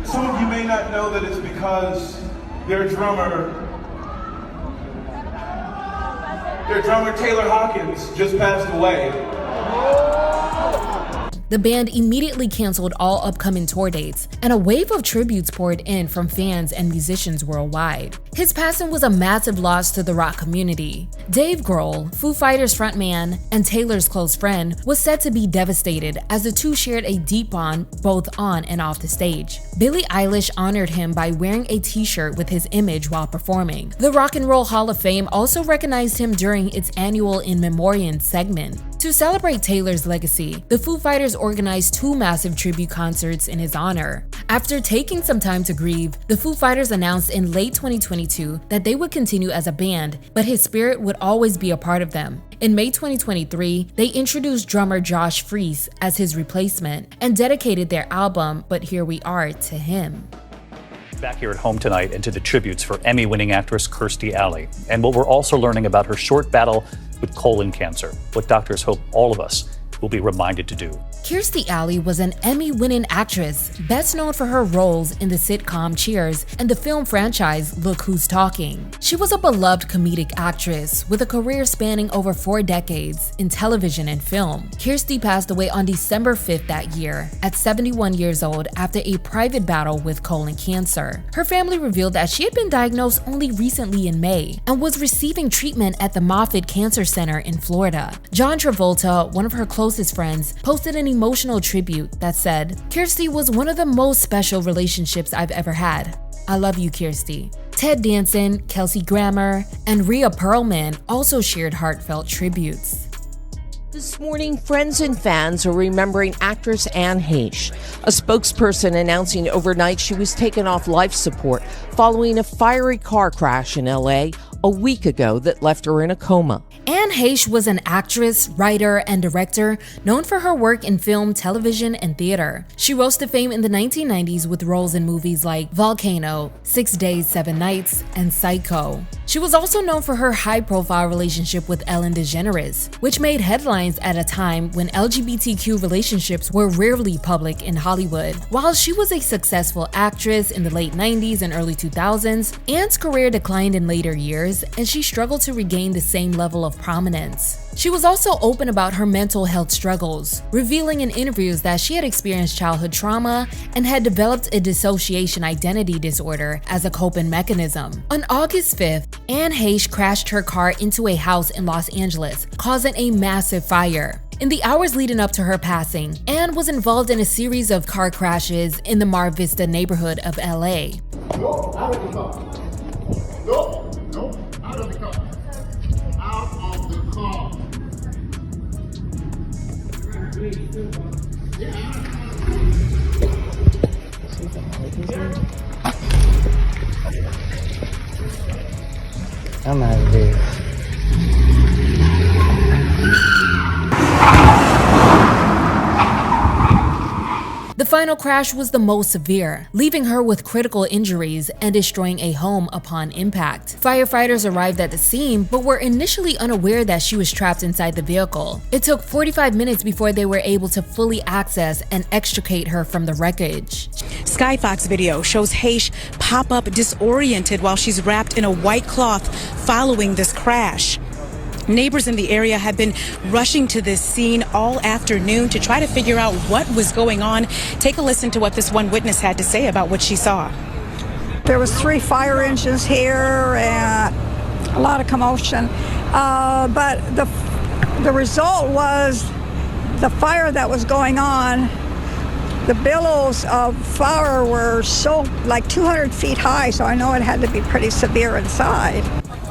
Some of you may not know that it's because their drummer Taylor Hawkins just passed away. The band immediately canceled all upcoming tour dates, and a wave of tributes poured in from fans and musicians worldwide. His passing was a massive loss to the rock community. Dave Grohl, Foo Fighters frontman and Taylor's close friend, was said to be devastated as the two shared a deep bond both on and off the stage. Billie Eilish honored him by wearing a t-shirt with his image while performing. The Rock and Roll Hall of Fame also recognized him during its annual In Memoriam segment. To celebrate Taylor's legacy, the Foo Fighters organized 2 massive tribute concerts in his honor. After taking some time to grieve, the Foo Fighters announced in late 2022 that they would continue as a band, but his spirit would always be a part of them. In May 2023, they introduced drummer Josh Freese as his replacement and dedicated their album, But Here We Are, to him. Back here at home tonight into the tributes for Emmy-winning actress Kirstie Alley, and what we're also learning about her short battle with colon cancer, what doctors hope all of us will be reminded to do. Kirstie Alley was an Emmy-winning actress, best known for her roles in the sitcom Cheers and the film franchise Look Who's Talking. She was a beloved comedic actress with a career spanning over 4 decades in television and film. Kirstie passed away on December 5th that year at 71 years old after a private battle with colon cancer. Her family revealed that she had been diagnosed only recently in May and was receiving treatment at the Moffitt Cancer Center in Florida. John Travolta, one of her closest friends, posted an emotional tribute that said, "Kirstie was one of the most special relationships I've ever had. I love you, Kirstie." Ted Danson, Kelsey Grammer, and Rhea Perlman also shared heartfelt tributes. This morning, friends and fans are remembering actress Anne Heche, a spokesperson announcing overnight she was taken off life support following a fiery car crash in LA a week ago that left her in a coma. Anne Heche was an actress, writer, and director known for her work in film, television, and theater. She rose to fame in the 1990s with roles in movies like Volcano, 6 Days, 7 Nights, and Psycho. She was also known for her high-profile relationship with Ellen DeGeneres, which made headlines at a time when LGBTQ relationships were rarely public in Hollywood. While she was a successful actress in the late 90s and early 2000s, Anne's career declined in later years, and she struggled to regain the same level of prominence. She was also open about her mental health struggles, revealing in interviews that she had experienced childhood trauma and had developed a dissociation identity disorder as a coping mechanism. On August 5th, Anne Heche crashed her car into a house in Los Angeles, causing a massive fire. In the hours leading up to her passing, Anne was involved in a series of car crashes in the Mar Vista neighborhood of LA. No, out of the car. No, out of the car. Out of the car. I'm out of here. The final crash was the most severe, leaving her with critical injuries and destroying a home upon impact. Firefighters arrived at the scene but were initially unaware that she was trapped inside the vehicle. It took 45 minutes before they were able to fully access and extricate her from the wreckage. Sky Fox video shows Heche pop up disoriented while she's wrapped in a white cloth following this crash. Neighbors in the area have been rushing to this scene all afternoon to try to figure out what was going on. Take a listen to what this one witness had to say about what she saw. There was 3 fire engines here and a lot of commotion. But the result was the fire that was going on, the billows of fire were so like 200 feet high, so I know it had to be pretty severe inside.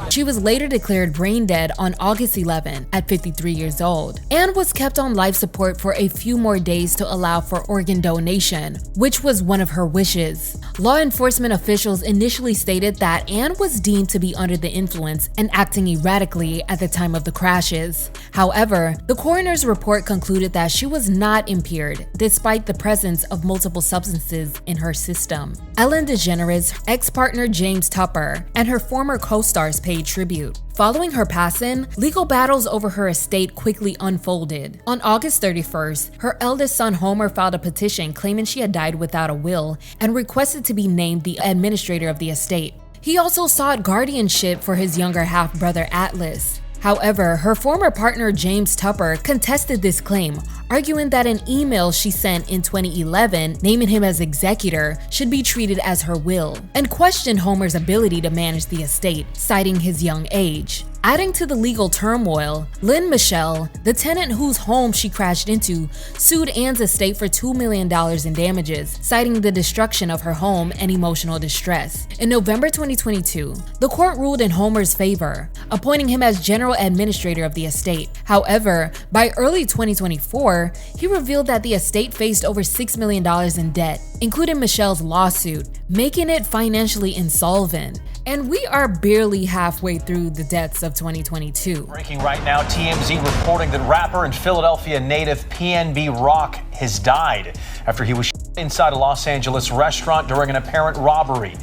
She was later declared brain dead on August 11 at 53 years old. Anne was kept on life support for a few more days to allow for organ donation, which was one of her wishes. Law enforcement officials initially stated that Anne was deemed to be under the influence and acting erratically at the time of the crashes. However, the coroner's report concluded that she was not impaired despite the presence of multiple substances in her system. Ellen DeGeneres, ex-partner James Tupper, and her former co-stars paid tribute. Following her passing, legal battles over her estate quickly unfolded. On August 31st, her eldest son Homer filed a petition claiming she had died without a will and requested to be named the administrator of the estate. He also sought guardianship for his younger half-brother Atlas. However, her former partner James Tupper contested this claim, arguing that an email she sent in 2011 naming him as executor should be treated as her will, and questioned Homer's ability to manage the estate, citing his young age. Adding to the legal turmoil, Lynn Michelle, the tenant whose home she crashed into, sued Anne's estate for $2 million in damages, citing the destruction of her home and emotional distress. In November 2022, the court ruled in Homer's favor, appointing him as general administrator of the estate. However, by early 2024, he revealed that the estate faced over $6 million in debt, including Michelle's lawsuit, making it financially insolvent. And we are barely halfway through the deaths of 2022. Breaking right now, TMZ reporting that rapper and Philadelphia native PNB Rock has died after he was shot inside a Los Angeles restaurant during an apparent robbery.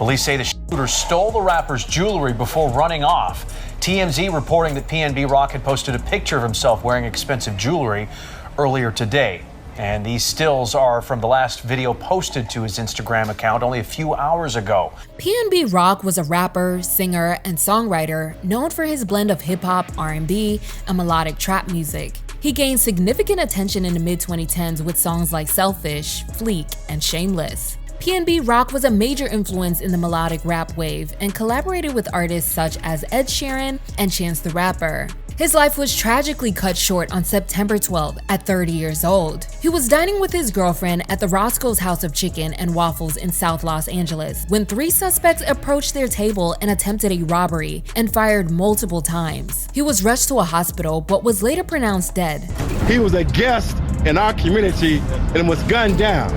Police say the shooter stole the rapper's jewelry before running off. TMZ reporting that PNB Rock had posted a picture of himself wearing expensive jewelry earlier today. And these stills are from the last video posted to his Instagram account only a few hours ago. PNB Rock was a rapper, singer, and songwriter known for his blend of hip-hop, R&B, and melodic trap music. He gained significant attention in the mid-2010s with songs like Selfish, Fleek, and Shameless. PNB Rock was a major influence in the melodic rap wave and collaborated with artists such as Ed Sheeran and Chance the Rapper. His life was tragically cut short on September 12 at 30 years old. He was dining with his girlfriend at the Roscoe's House of Chicken and Waffles in South Los Angeles when 3 suspects approached their table and attempted a robbery and fired multiple times. He was rushed to a hospital but was later pronounced dead. He was a guest in our community and was gunned down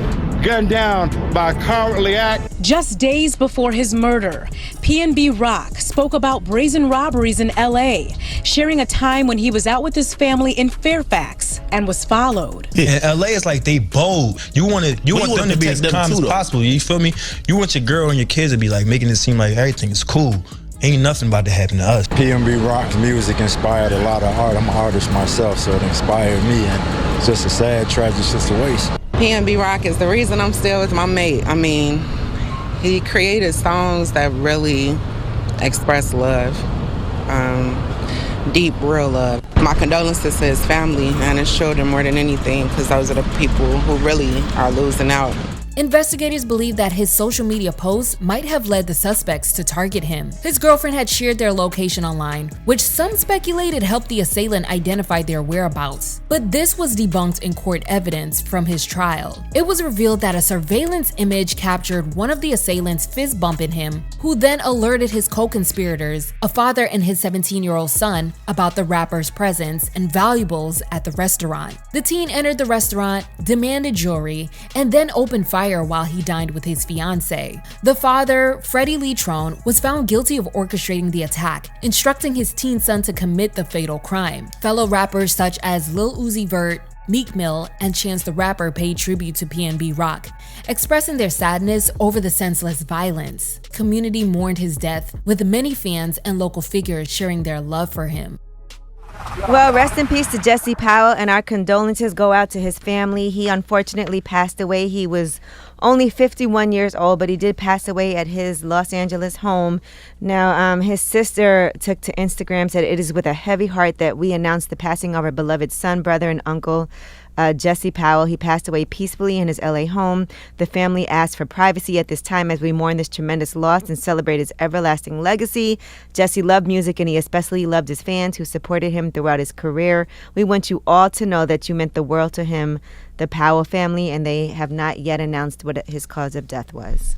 by a cowardly act. Just days before his murder, PNB Rock spoke about brazen robberies in LA, sharing a time when he was out with his family in Fairfax and was followed. In LA, it's like they bold. You want them to be as calm as possible. You feel me? You want your girl and your kids to be like making it seem like everything is cool. Ain't nothing about to happen to us. PNB Rock's music inspired a lot of art. I'm an artist myself, so it inspired me, and it's just a sad, tragic situation. PNB Rock is the reason I'm still with my mate. I mean, he created songs that really express love, deep, real love. My condolences to his family and his children more than anything, because those are the people who really are losing out. Investigators believe that his social media posts might have led the suspects to target him. His girlfriend had shared their location online, which some speculated helped the assailant identify their whereabouts. But this was debunked in court evidence from his trial. It was revealed that a surveillance image captured one of the assailants fist bumping him, who then alerted his co-conspirators, a father and his 17-year-old son, about the rapper's presence and valuables at the restaurant. The teen entered the restaurant, demanded jewelry, and then opened fire while he dined with his fiancée. The father, Freddie Leatrone, was found guilty of orchestrating the attack, instructing his teen son to commit the fatal crime. Fellow rappers such as Lil Uzi Vert, Meek Mill, and Chance the Rapper paid tribute to PNB Rock, expressing their sadness over the senseless violence. Community mourned his death, with many fans and local figures sharing their love for him. Well, rest in peace to Jesse Powell, and our condolences go out to his family. He unfortunately passed away. He was only 51 years old, but he did pass away at his Los Angeles home. Now, his sister took to Instagram, said, "It is with a heavy heart that we announce the passing of our beloved son, brother, and uncle, Jesse Powell. He passed away peacefully in his LA home. The family asked for privacy at this time as we mourn this tremendous loss and celebrate his everlasting legacy. Jesse loved music, and he especially loved his fans who supported him throughout his career. We want you all to know that you meant the world to him, the Powell family, and they have not yet announced what his cause of death was."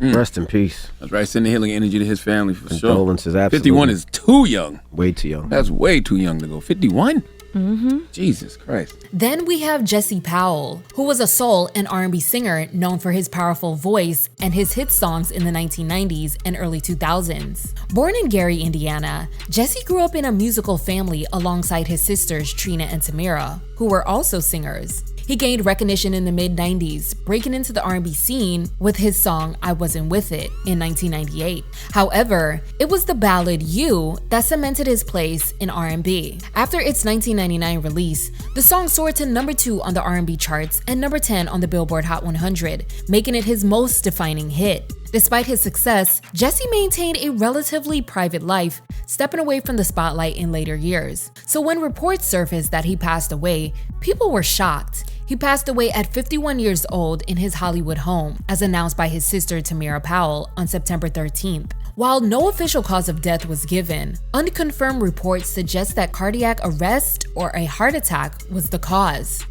Rest in peace. That's right. Sending healing energy to his family for sure. Condolences, absolutely. 51 is too young. Way too young. That's way too young to go. 51? Jesus Christ. Then we have Jesse Powell, who was a soul and R&B singer known for his powerful voice and his hit songs in the 1990s and early 2000s. Born in Gary, Indiana, Jesse grew up in a musical family alongside his sisters Trina and Tamira, who were also singers. He gained recognition in the mid-90s, breaking into the R&B scene with his song I Wasn't With It in 1998. However, it was the ballad You that cemented his place in R&B. After its 1999 release, the song soared to number 2 on the R&B charts and number 10 on the Billboard Hot 100, making it his most defining hit. Despite his success, Jesse maintained a relatively private life, stepping away from the spotlight in later years. So when reports surfaced that he passed away, people were shocked. He passed away at 51 years old in his Hollywood home, as announced by his sister Tamira Powell on September 13th. While no official cause of death was given, unconfirmed reports suggest that cardiac arrest or a heart attack was the cause.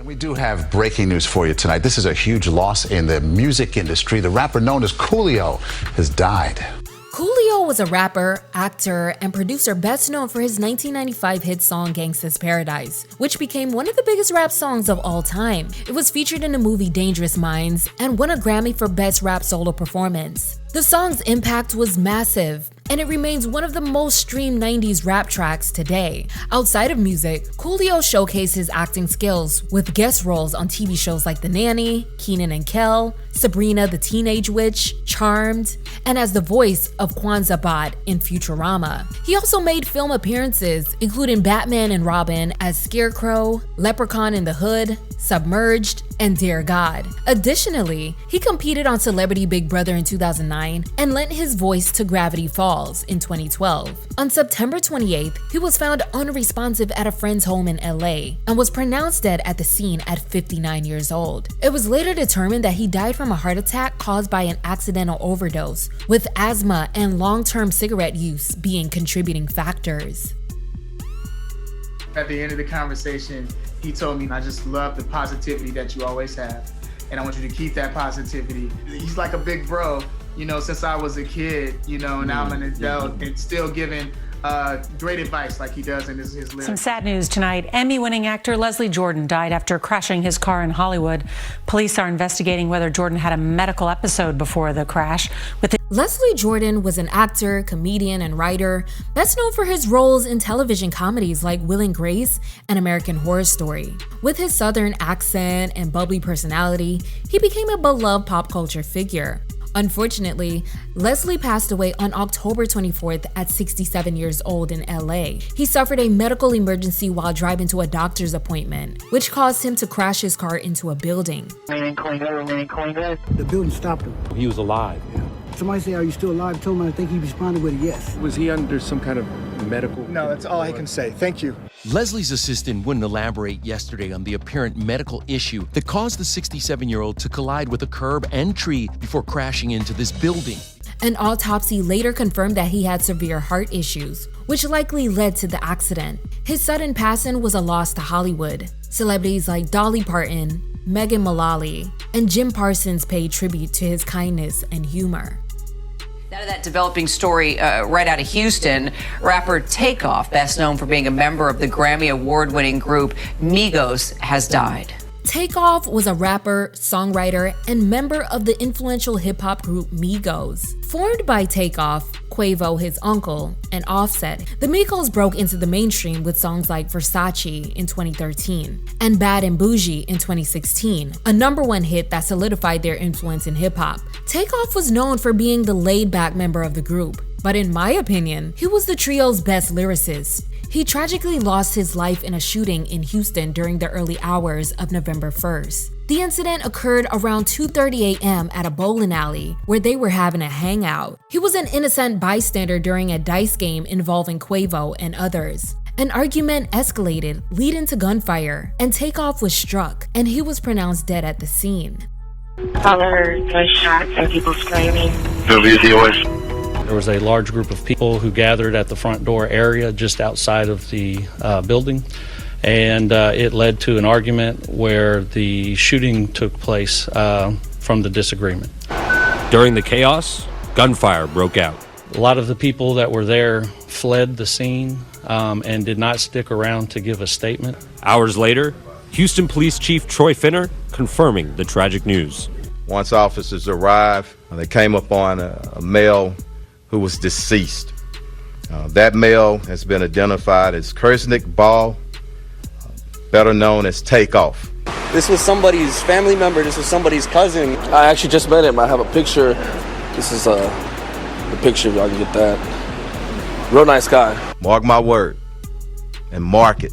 We do have breaking news for you tonight. This is a huge loss in the music industry. The rapper known as Coolio has died. Coolio Coolio was a rapper, actor, and producer best known for his 1995 hit song Gangsta's Paradise, which became one of the biggest rap songs of all time. It was featured in the movie Dangerous Minds and won a Grammy for Best Rap Solo Performance. The song's impact was massive, and it remains one of the most streamed 90s rap tracks today. Outside of music, Coolio showcased his acting skills with guest roles on TV shows like The Nanny, Kenan and Kel, Sabrina the Teenage Witch, Charmed, and as the voice of Quan in Futurama. He also made film appearances, including Batman and Robin as Scarecrow, Leprechaun in the Hood, Submerged, and Dear God. Additionally, he competed on Celebrity Big Brother in 2009 and lent his voice to Gravity Falls in 2012. On September 28th, he was found unresponsive at a friend's home in LA and was pronounced dead at the scene at 59 years old. It was later determined that he died from a heart attack caused by an accidental overdose, with asthma and long-term cigarette use being contributing factors. At the end of the conversation, he told me, I just love the positivity that you always have, and I want you to keep that positivity. He's like a big bro, since I was a kid, now I'm an adult and still giving great advice like he does in his lyrics. Some sad news tonight. Emmy-winning actor Leslie Jordan died after crashing his car in Hollywood. Police are investigating whether Jordan had a medical episode before the crash. Leslie Jordan was an actor, comedian, and writer, best known for his roles in television comedies like Will and Grace and American Horror Story. With his southern accent and bubbly personality, he became a beloved pop culture figure. Unfortunately, Leslie passed away on October 24th at 67 years old in LA. He suffered a medical emergency while driving to a doctor's appointment, which caused him to crash his car into a building. The building stopped him. He was alive. Yeah. Somebody said, "Are you still alive?" I told him, I think he responded with a yes. Was he under some kind of medical? No, that's all I can say. Thank you. Leslie's assistant wouldn't elaborate yesterday on the apparent medical issue that caused the 67-year-old to collide with a curb and tree before crashing into this building. An autopsy later confirmed that he had severe heart issues, which likely led to the accident. His sudden passing was a loss to Hollywood. Celebrities like Dolly Parton, Megan Mullally, and Jim Parsons paid tribute to his kindness and humor. Now to that developing story right out of Houston, rapper Takeoff, best known for being a member of the Grammy Award-winning group Migos, has died. Takeoff was a rapper, songwriter, and member of the influential hip-hop group Migos. Formed by Takeoff, Quavo, his uncle, and Offset, the Migos broke into the mainstream with songs like Versace in 2013 and Bad and Bougie in 2016, a #1 hit that solidified their influence in hip-hop. Takeoff was known for being the laid-back member of the group, but in my opinion, he was the trio's best lyricist. He tragically lost his life in a shooting in Houston during the early hours of November 1st. The incident occurred around 2:30 a.m. at a bowling alley where they were having a hangout. He was an innocent bystander during a dice game involving Quavo and others. An argument escalated, leading to gunfire, and Takeoff was struck, and he was pronounced dead at the scene. I heard gunshots and people screaming. There was a large group of people who gathered at the front door area just outside of the building, and it led to an argument where the shooting took place from the disagreement. During the chaos, gunfire broke out. A lot of the people that were there fled the scene and did not stick around to give a statement. Hours later, Houston Police Chief Troy Finner confirming the tragic news. Once officers arrived, they came upon a male who was deceased. That male has been identified as Kirstie Alley, better known as Takeoff. This was somebody's family member. This was somebody's cousin. I actually just met him. I have a picture. This is the picture. Y'all can get that. Real nice guy. Mark my word and mark it.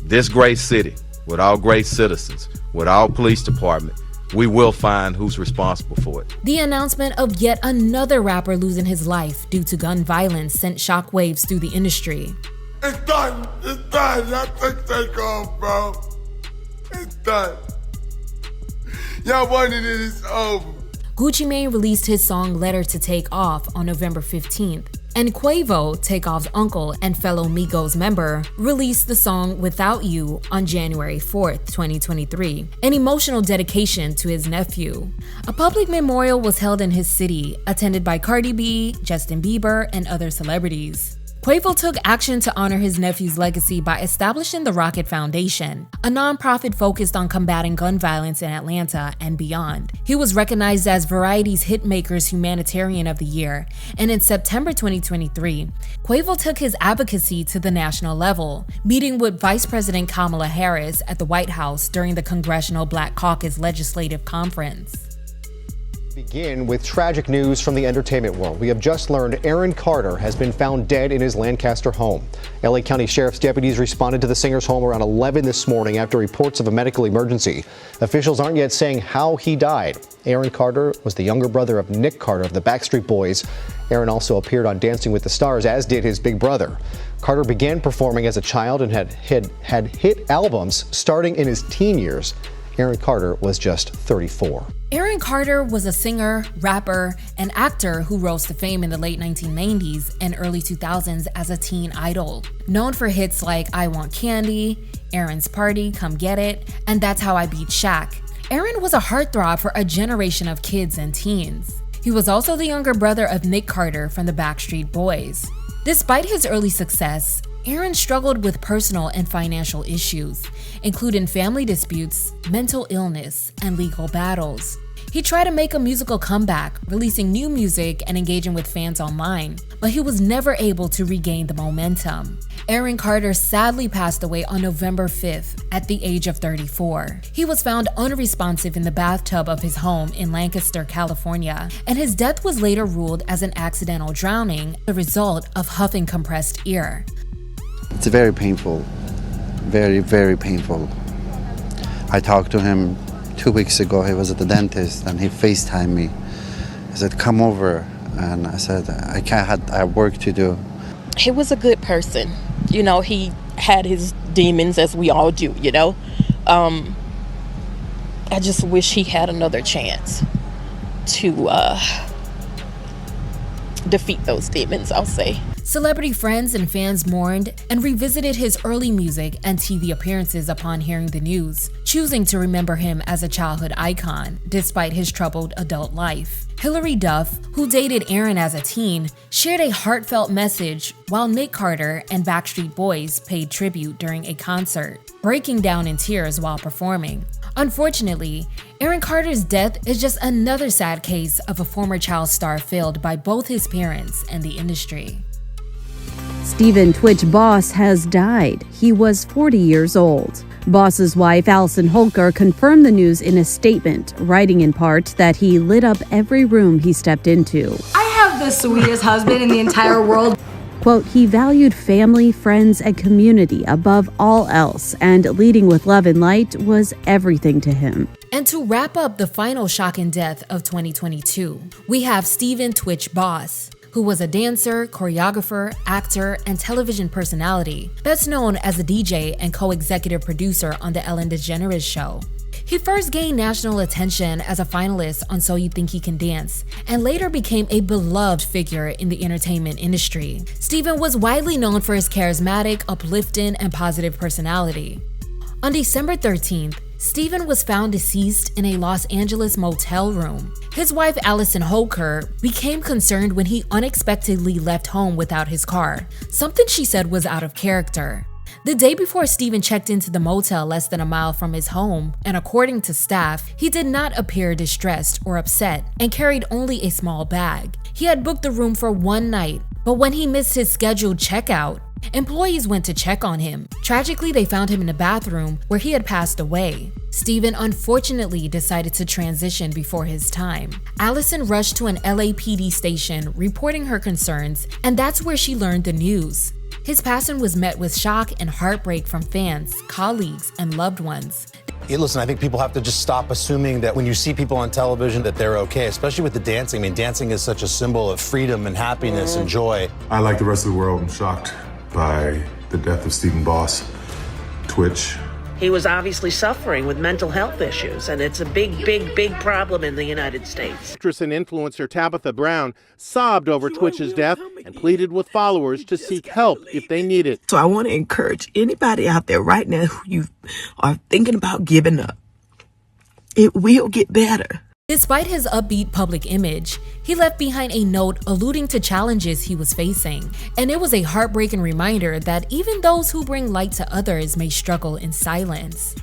This great city, with our great citizens, with our police department, we will find who's responsible for it. The announcement of yet another rapper losing his life due to gun violence sent shockwaves through the industry. It's done. It's done. Y'all take off, bro. It's done. Y'all wanted it. It's over. Gucci Mane released his song Letter to Take Off on November 15th. And Quavo, Takeoff's uncle and fellow Migos member, released the song Without You on January 4th, 2023, an emotional dedication to his nephew. A public memorial was held in his city, attended by Cardi B, Justin Bieber, and other celebrities. Quavo took action to honor his nephew's legacy by establishing the Rocket Foundation, a nonprofit focused on combating gun violence in Atlanta and beyond. He was recognized as Variety's Hitmakers Humanitarian of the Year, and in September 2023, Quavo took his advocacy to the national level, meeting with Vice President Kamala Harris at the White House during the Congressional Black Caucus Legislative Conference. Begin with tragic news from the entertainment world. We have just learned Aaron Carter has been found dead in his Lancaster home. LA County Sheriff's deputies responded to the singer's home around 11 this morning after reports of a medical emergency. Officials aren't yet saying how he died. Aaron Carter was the younger brother of Nick Carter of the Backstreet Boys. Aaron also appeared on Dancing with the Stars, as did his big brother. Carter began performing as a child and had hit albums starting in his teen years. Aaron Carter was just 34. Aaron Carter was a singer, rapper, and actor who rose to fame in the late 1990s and early 2000s as a teen idol. Known for hits like I Want Candy, Aaron's Party, Come Get It, and That's How I Beat Shaq. Aaron was a heartthrob for a generation of kids and teens. He was also the younger brother of Nick Carter from the Backstreet Boys. Despite his early success, Aaron struggled with personal and financial issues, including family disputes, mental illness, and legal battles. He tried to make a musical comeback, releasing new music and engaging with fans online, but he was never able to regain the momentum. Aaron Carter sadly passed away on November 5th at the age of 34. He was found unresponsive in the bathtub of his home in Lancaster, California, and his death was later ruled as an accidental drowning, the result of huffing compressed air. It's very painful, very, very painful. I talked to him 2 weeks ago. He was at the dentist and he FaceTimed me. He said, come over. And I said, I have work to do. He was a good person. You know, he had his demons, as we all do, you know. I just wish he had another chance to defeat those demons, I'll say. Celebrity friends and fans mourned and revisited his early music and TV appearances upon hearing the news, choosing to remember him as a childhood icon despite his troubled adult life. Hilary Duff, who dated Aaron as a teen, shared a heartfelt message while Nick Carter and Backstreet Boys paid tribute during a concert, breaking down in tears while performing. Unfortunately, Aaron Carter's death is just another sad case of a former child star failed by both his parents and the industry. Stephen Twitch Boss has died. He was 40 years old. Boss's wife, Allison Holker, confirmed the news in a statement, writing in part that he lit up every room he stepped into. I have the sweetest husband in the entire world. Quote, he valued family, friends, and community above all else, and leading with love and light was everything to him. And to wrap up the final shocking death of 2022, we have Stephen Twitch Boss, who was a dancer, choreographer, actor, and television personality, best known as a DJ and co-executive producer on The Ellen DeGeneres Show. He first gained national attention as a finalist on So You Think He Can Dance, and later became a beloved figure in the entertainment industry. Stephen was widely known for his charismatic, uplifting, and positive personality. On December 13th, Stephen was found deceased in a Los Angeles motel room. His wife, Allison Holker, became concerned when he unexpectedly left home without his car, something she said was out of character. The day before Stephen checked into the motel less than a mile from his home, and according to staff, he did not appear distressed or upset and carried only a small bag. He had booked the room for one night, but when he missed his scheduled checkout, employees went to check on him. Tragically, they found him in a bathroom where he had passed away. Stephen unfortunately decided to transition before his time. Allison rushed to an LAPD station reporting her concerns, and that's where she learned the news. His passing was met with shock and heartbreak from fans, colleagues, and loved ones. Listen, I think people have to just stop assuming that when you see people on television that they're okay, especially with the dancing. I mean, dancing is such a symbol of freedom and happiness and joy. I, like the rest of the world, am shocked by the death of Stephen Boss. Twitch He was obviously suffering with mental health issues, and it's a big problem in the United States. Actress and influencer Tabitha Brown sobbed over Twitch's death and pleaded with followers to seek help if they need it. So I want to encourage anybody out there right now who you are thinking about giving up. It will get better. Despite his upbeat public image, he left behind a note alluding to challenges he was facing, and it was a heartbreaking reminder that even those who bring light to others may struggle in silence.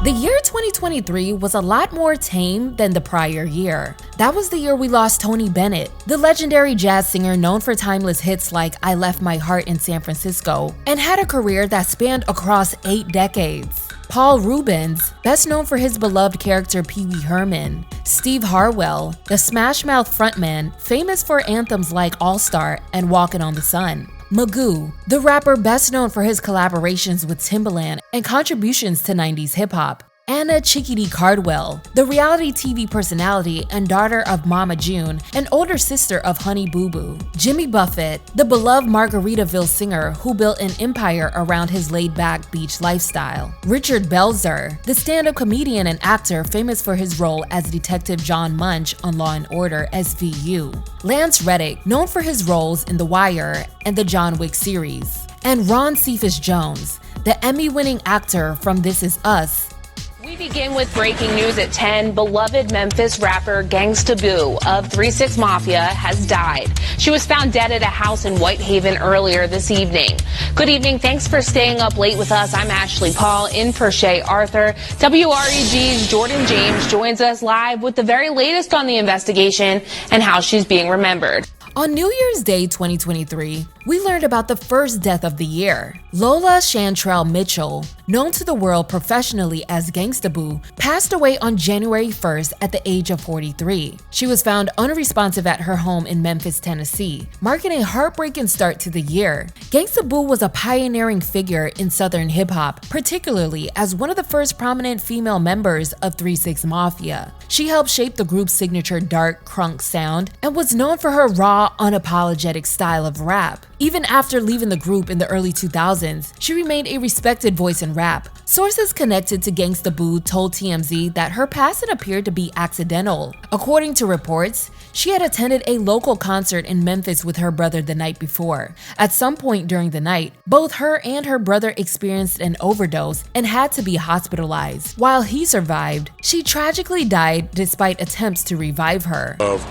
The year 2023 was a lot more tame than the prior year. That was the year we lost Tony Bennett, the legendary jazz singer known for timeless hits like I Left My Heart in San Francisco, and had a career that spanned across 8 decades. Paul Reubens, best known for his beloved character Pee Wee Herman. Steve Harwell, the Smash Mouth frontman, famous for anthems like All Star and Walkin' on the Sun. Magoo, the rapper best known for his collaborations with Timbaland and contributions to 90s hip-hop. Anna Chickadee Cardwell, the reality TV personality and daughter of Mama June and older sister of Honey Boo Boo. Jimmy Buffett, the beloved Margaritaville singer who built an empire around his laid-back beach lifestyle. Richard Belzer, the stand-up comedian and actor famous for his role as Detective John Munch on Law & Order SVU. Lance Reddick, known for his roles in The Wire and the John Wick series. And Ron Cephas Jones, the Emmy-winning actor from This Is Us. We begin with breaking news at 10. Beloved Memphis rapper Gangsta Boo of 3 6 Mafia has died. She was found dead at a house in Whitehaven earlier this evening. Good evening. Thanks for staying up late with us. I'm Ashley Paul in for Shay Arthur. WREG's Jordan James joins us live with the very latest on the investigation and how she's being remembered. On New Year's Day 2023, we learned about the first death of the year. Lola Chantrell Mitchell, known to the world professionally as Gangsta Boo, passed away on January 1st at the age of 43. She was found unresponsive at her home in Memphis, Tennessee, marking a heartbreaking start to the year. Gangsta Boo was a pioneering figure in Southern hip-hop, particularly as one of the first prominent female members of 3 6 Mafia. She helped shape the group's signature dark crunk sound and was known for her raw, unapologetic style of rap. Even after leaving the group in the early 2000s, she remained a respected voice in rap. Sources connected to Gangsta Boo told TMZ that her passing appeared to be accidental. According to reports, she had attended a local concert in Memphis with her brother the night before. At some point during the night, both her and her brother experienced an overdose and had to be hospitalized. While he survived, she tragically died despite attempts to revive her. Of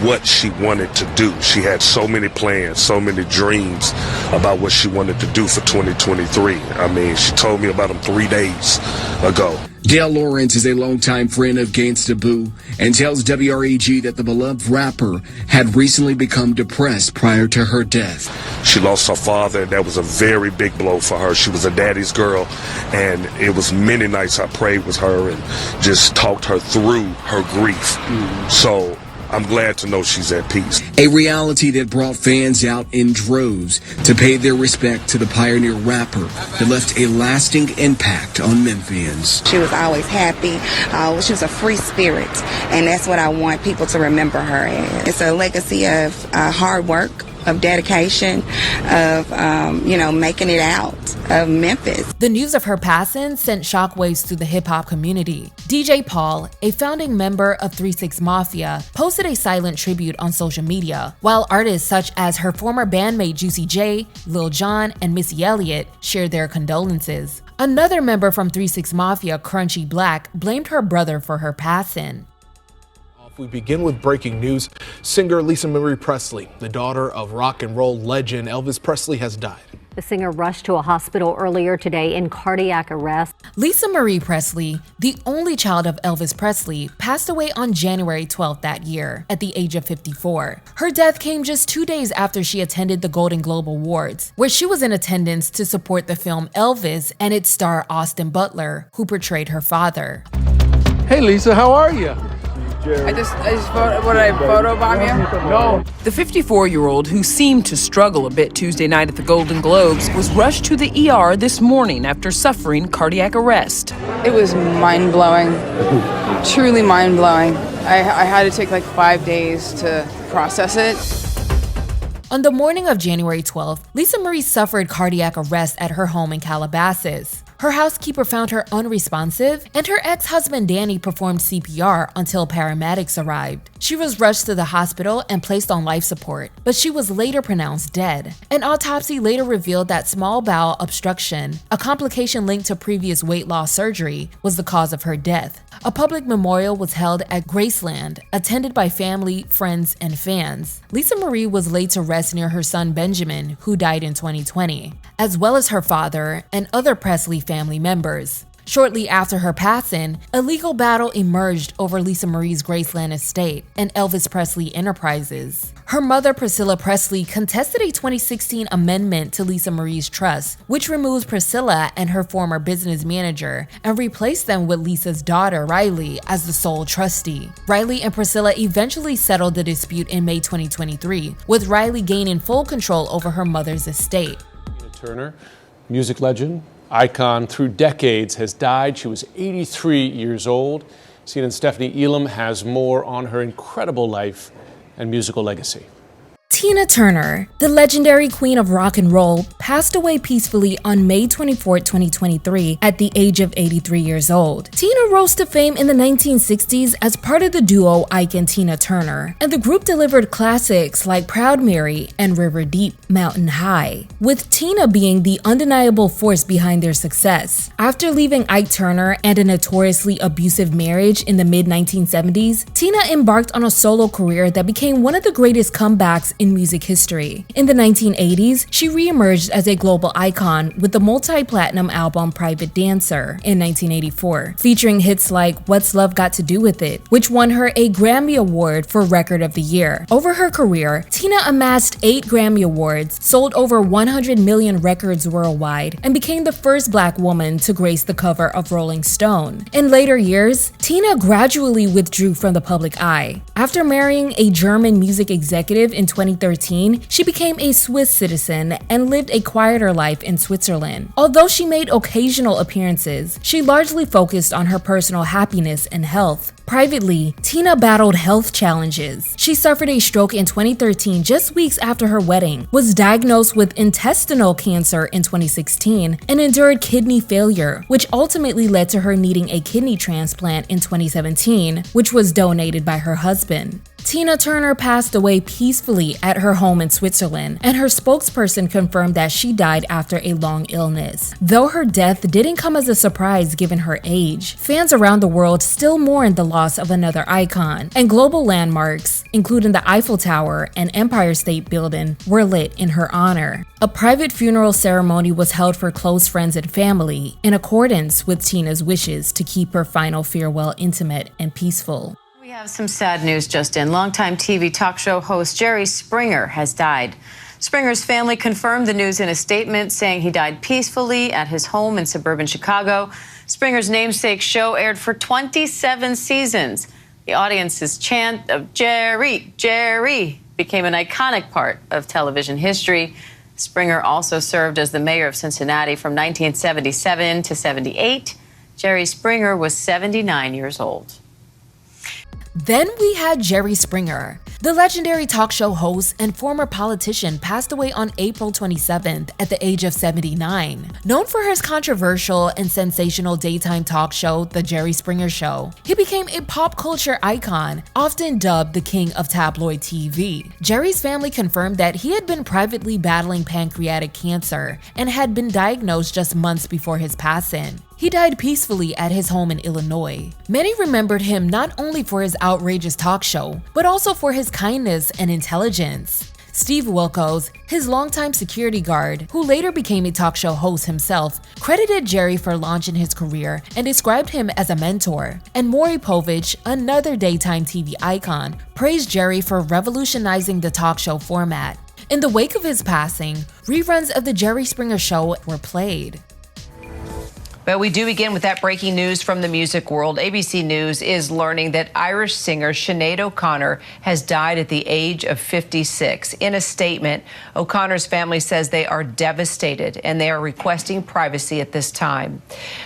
what she wanted to do. She had so many plans, so many dreams about what she wanted to do for 2023. I mean, she told me about them 3 days ago. Dale Lawrence is a longtime friend of Gangsta Boo and tells WREG that the beloved rapper had recently become depressed prior to her death. She lost her father, and that was a very big blow for her. She was a daddy's girl, and it was many nights I prayed with her and just talked her through her grief. So I'm glad to know she's at peace. A reality that brought fans out in droves to pay their respect to the pioneer rapper that left a lasting impact on Memphians. She was always happy. She was a free spirit, and that's what I want people to remember her as. It's a legacy of hard work, of dedication, of, making it out of Memphis. The news of her passing sent shockwaves through the hip-hop community. DJ Paul, a founding member of 3 6 Mafia, posted a silent tribute on social media, while artists such as her former bandmate Juicy J, Lil Jon, and Missy Elliott shared their condolences. Another member from 3 6 Mafia, Crunchy Black, blamed her brother for her passing. We begin with breaking news. Singer Lisa Marie Presley, the daughter of rock and roll legend Elvis Presley, has died. The singer rushed to a hospital earlier today in cardiac arrest. Lisa Marie Presley, the only child of Elvis Presley, passed away on January 12th that year at the age of 54. Her death came just 2 days after she attended the Golden Globe Awards, where she was in attendance to support the film Elvis and its star Austin Butler, who portrayed her father. Hey Lisa, how are you? I just photobomb you? No. The 54-year-old, who seemed to struggle a bit Tuesday night at the Golden Globes, was rushed to the ER this morning after suffering cardiac arrest. It was mind-blowing, truly mind-blowing. I had to take like 5 days to process it. On the morning of January 12th, Lisa Marie suffered cardiac arrest at her home in Calabasas. Her housekeeper found her unresponsive, and her ex-husband Danny performed CPR until paramedics arrived. She was rushed to the hospital and placed on life support, but she was later pronounced dead. An autopsy later revealed that small bowel obstruction, a complication linked to previous weight loss surgery, was the cause of her death. A public memorial was held at Graceland, attended by family, friends, and fans. Lisa Marie was laid to rest near her son Benjamin, who died in 2020, as well as her father and other Presley family members. Shortly after her passing, a legal battle emerged over Lisa Marie's Graceland estate and Elvis Presley Enterprises. Her mother, Priscilla Presley, contested a 2016 amendment to Lisa Marie's trust, which removes Priscilla and her former business manager and replaced them with Lisa's daughter, Riley, as the sole trustee. Riley and Priscilla eventually settled the dispute in May 2023, with Riley gaining full control over her mother's estate. Tina Turner, music legend, icon through decades, has died. She was 83 years old. CNN's Stephanie Elam has more on her incredible life and musical legacy. Tina Turner, the legendary queen of rock and roll, passed away peacefully on May 24, 2023 at the age of 83 years old. Tina rose to fame in the 1960s as part of the duo Ike and Tina Turner, and the group delivered classics like Proud Mary and River Deep, Mountain High, with Tina being the undeniable force behind their success. After leaving Ike Turner and a notoriously abusive marriage in the mid-1970s, Tina embarked on a solo career that became one of the greatest comebacks in music history. In the 1980s, she re-emerged as a global icon with the multi-platinum album Private Dancer in 1984, featuring hits like What's Love Got to Do With It, which won her a Grammy Award for Record of the Year. Over her career, Tina amassed 8 Grammy Awards, sold over 100 million records worldwide, and became the first Black woman to grace the cover of Rolling Stone. In later years, Tina gradually withdrew from the public eye. After marrying a German music executive in 2013, she became a Swiss citizen and lived a quieter life in Switzerland. Although she made occasional appearances, she largely focused on her personal happiness and health. Privately, Tina battled health challenges. She suffered a stroke in 2013 just weeks after her wedding, was diagnosed with intestinal cancer in 2016, and endured kidney failure, which ultimately led to her needing a kidney transplant in 2017, which was donated by her husband. Tina Turner passed away peacefully at her home in Switzerland, and her spokesperson confirmed that she died after a long illness. Though her death didn't come as a surprise given her age, fans around the world still mourn the loss of another icon, and global landmarks, including the Eiffel Tower and Empire State Building, were lit in her honor. A private funeral ceremony was held for close friends and family, in accordance with Tina's wishes to keep her final farewell intimate and peaceful. We have some sad news just in. Longtime TV talk show host Jerry Springer has died. Springer's family confirmed the news in a statement, saying he died peacefully at his home in suburban Chicago. Springer's namesake show aired for 27 seasons. The audience's chant of "Jerry, Jerry" became an iconic part of television history. Springer also served as the mayor of Cincinnati from 1977 to 78. Jerry Springer was 79 years old. Then we had Jerry Springer. The legendary talk show host and former politician passed away on April 27th at the age of 79. Known for his controversial and sensational daytime talk show, The Jerry Springer Show, he became a pop culture icon, often dubbed the king of tabloid TV. Jerry's family confirmed that he had been privately battling pancreatic cancer and had been diagnosed just months before his passing. He died peacefully at his home in Illinois. Many remembered him not only for his outrageous talk show, but also for his kindness and intelligence. Steve Wilkos, his longtime security guard, who later became a talk show host himself, credited Jerry for launching his career and described him as a mentor. And Maury Povich, another daytime TV icon, praised Jerry for revolutionizing the talk show format. In the wake of his passing, reruns of The Jerry Springer Show were played. But we do begin with that breaking news from the music world. ABC News is learning that Irish singer Sinead O'Connor has died at the age of 56. In a statement, O'Connor's family says they are devastated and they are requesting privacy at this time.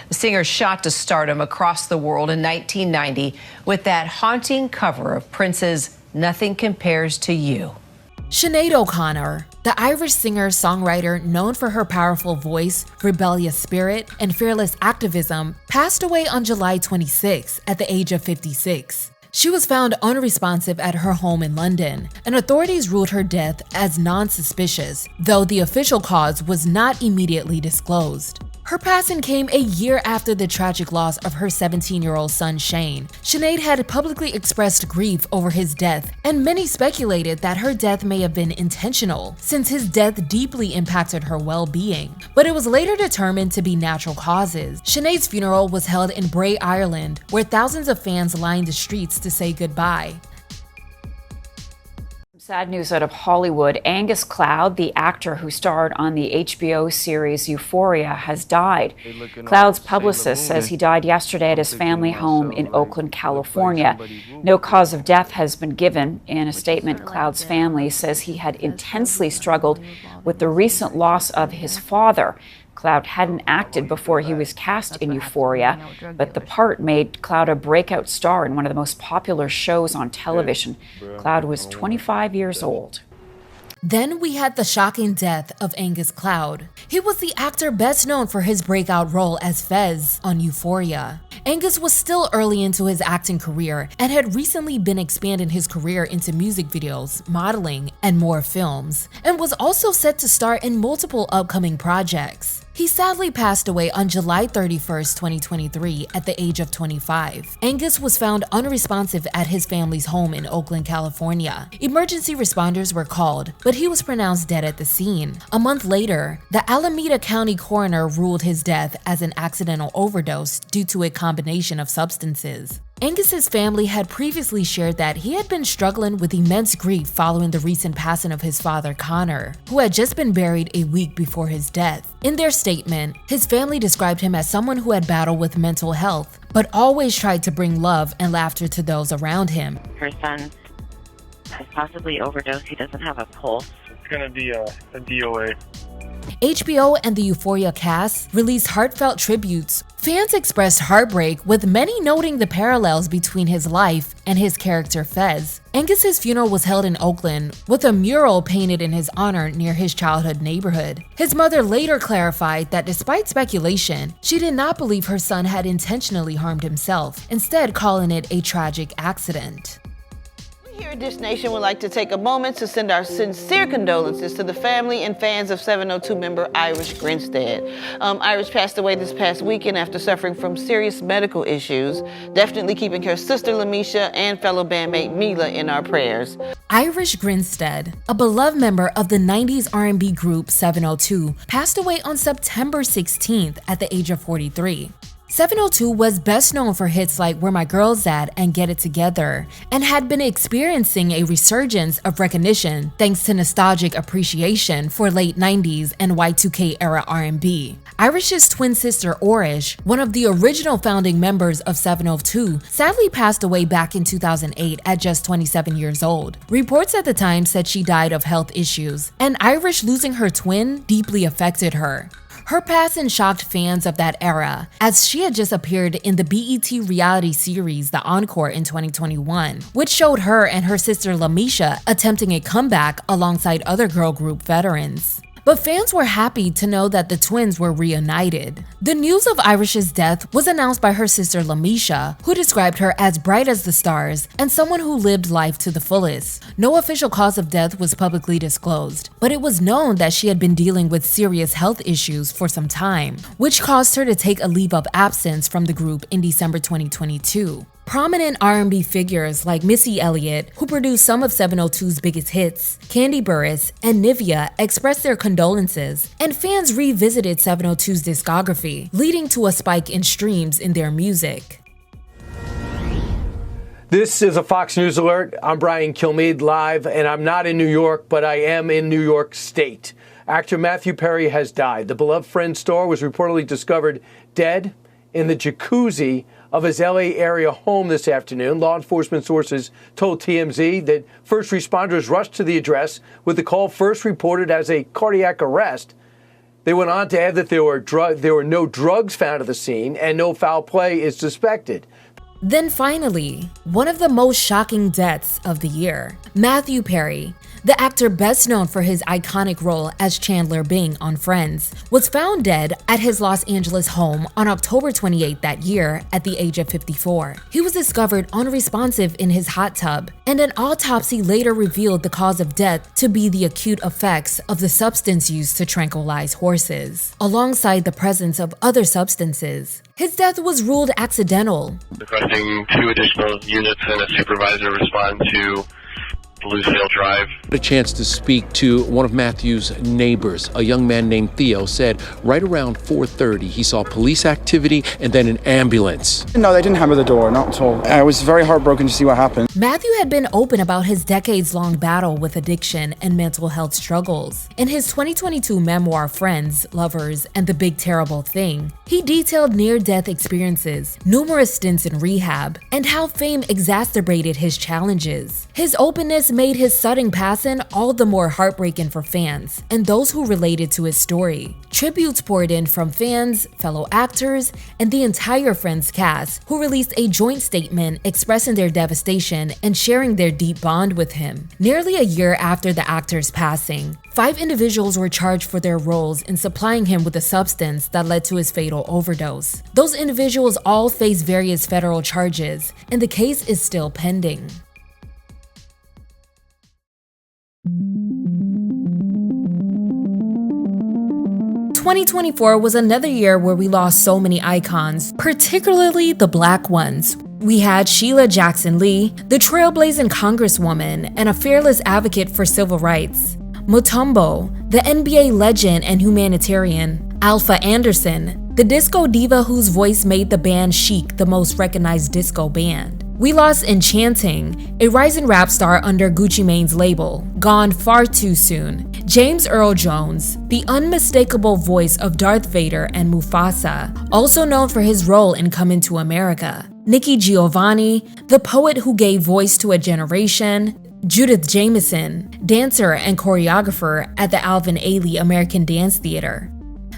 The singer shot to stardom across the world in 1990 with that haunting cover of Prince's Nothing Compares to You. Sinéad O'Connor, the Irish singer-songwriter known for her powerful voice, rebellious spirit, and fearless activism, passed away on July 26 at the age of 56. She was found unresponsive at her home in London, and authorities ruled her death as non-suspicious, though the official cause was not immediately disclosed. Her passing came a year after the tragic loss of her 17-year-old son Shane. Sinead had publicly expressed grief over his death, and many speculated that her death may have been intentional, since his death deeply impacted her well-being. But it was later determined to be natural causes. Sinead's funeral was held in Bray, Ireland, where thousands of fans lined the streets to say goodbye. Sad news out of Hollywood. Angus Cloud, the actor who starred on the HBO series Euphoria, has died. Cloud's publicist says he died yesterday at his family home in Oakland, California. No cause of death has been given. In a statement, Cloud's family says he had intensely struggled with the recent loss of his father. Cloud hadn't acted before he was cast in Euphoria, but the part made Cloud a breakout star in one of the most popular shows on television. Cloud was 25 years old. Then we had the shocking death of Angus Cloud. He was the actor best known for his breakout role as Fez on Euphoria. Angus was still early into his acting career and had recently been expanding his career into music videos, modeling, and more films, and was also set to star in multiple upcoming projects. He sadly passed away on July 31st, 2023 at the age of 25. Angus was found unresponsive at his family's home in Oakland, California. Emergency responders were called, but he was pronounced dead at the scene. A month later, the Alameda County coroner ruled his death as an accidental overdose due to a combination of substances. Angus's family had previously shared that he had been struggling with immense grief following the recent passing of his father, Connor, who had just been buried a week before his death. In their statement, his family described him as someone who had battled with mental health, but always tried to bring love and laughter to those around him. Her son has possibly overdosed. He doesn't have a pulse. It's going to be a DOA. HBO and the Euphoria cast released heartfelt tributes. Fans expressed heartbreak, with many noting the parallels between his life and his character Fez. Angus's funeral was held in Oakland, with a mural painted in his honor near his childhood neighborhood. His mother later clarified that despite speculation, she did not believe her son had intentionally harmed himself, instead calling it a tragic accident. Here at Dish Nation would like to take a moment to send our sincere condolences to the family and fans of 702 member Irish Grinstead. Irish passed away this past weekend after suffering from serious medical issues, definitely keeping her sister Lamisha and fellow bandmate Mila in our prayers. Irish Grinstead, a beloved member of the 90s R&B group 702, passed away on September 16th at the age of 43. 702 was best known for hits like Where My Girl's At and Get It Together, and had been experiencing a resurgence of recognition thanks to nostalgic appreciation for late 90s and Y2K era R&B. Irish's twin sister Orish, one of the original founding members of 702, sadly passed away back in 2008 at just 27 years old. Reports at the time said she died of health issues, and Irish losing her twin deeply affected her. Her passing shocked fans of that era, as she had just appeared in the BET reality series The Encore in 2021, which showed her and her sister Lamisha attempting a comeback alongside other girl group veterans. But fans were happy to know that the twins were reunited. The news of Irish's death was announced by her sister Lamisha, who described her as bright as the stars and someone who lived life to the fullest. No official cause of death was publicly disclosed, but it was known that she had been dealing with serious health issues for some time, which caused her to take a leave of absence from the group in December 2022. Prominent R&B figures like Missy Elliott, who produced some of 702's biggest hits, Candy Burris, and Nivea expressed their condolences, and fans revisited 702's discography, leading to a spike in streams in their music. This is a Fox News Alert. I'm Brian Kilmeade live, and I'm not in New York, but I am in New York State. Actor Matthew Perry has died. The beloved Friends star was reportedly discovered dead in the jacuzzi of his LA area home this afternoon. Law enforcement sources told TMZ that first responders rushed to the address with the call first reported as a cardiac arrest. They went on to add that there were no drugs found at the scene and no foul play is suspected. Then finally, one of the most shocking deaths of the year. Matthew Perry, the actor best known for his iconic role as Chandler Bing on Friends, was found dead at his Los Angeles home on October 28 that year at the age of 54. He was discovered unresponsive in his hot tub, and an autopsy later revealed the cause of death to be the acute effects of the substance used to tranquilize horses, alongside the presence of other substances. His death was ruled accidental. Requesting 2 additional units and a supervisor respond to Lucille Drive. A chance to speak to one of Matthew's neighbors, a young man named Theo, said right around 4:30 he saw police activity and then an ambulance. No, they didn't hammer the door, not at all. I was very heartbroken to see what happened. Matthew had been open about his decades-long battle with addiction and mental health struggles. In his 2022 memoir, Friends, Lovers, and the Big Terrible Thing, he detailed near-death experiences, numerous stints in rehab, and how fame exacerbated his challenges. His openness made his sudden passing all the more heartbreaking for fans and those who related to his story. Tributes poured in from fans, fellow actors, and the entire Friends cast, who released a joint statement expressing their devastation and sharing their deep bond with him. Nearly a year after the actor's passing, 5 individuals were charged for their roles in supplying him with a substance that led to his fatal overdose. Those individuals all face various federal charges, and the case is still pending. 2024 was another year where we lost so many icons, particularly the Black ones. We had Sheila Jackson Lee, the trailblazing congresswoman and a fearless advocate for civil rights. Mutombo, the NBA legend and humanitarian. Alpha Anderson, the disco diva whose voice made the band Chic the most recognized disco band. We lost Enchanting, a rising rap star under Gucci Mane's label, gone far too soon. James Earl Jones, the unmistakable voice of Darth Vader and Mufasa, also known for his role in Coming to America. Nikki Giovanni, the poet who gave voice to a generation. Judith Jamison, dancer and choreographer at the Alvin Ailey American Dance Theater.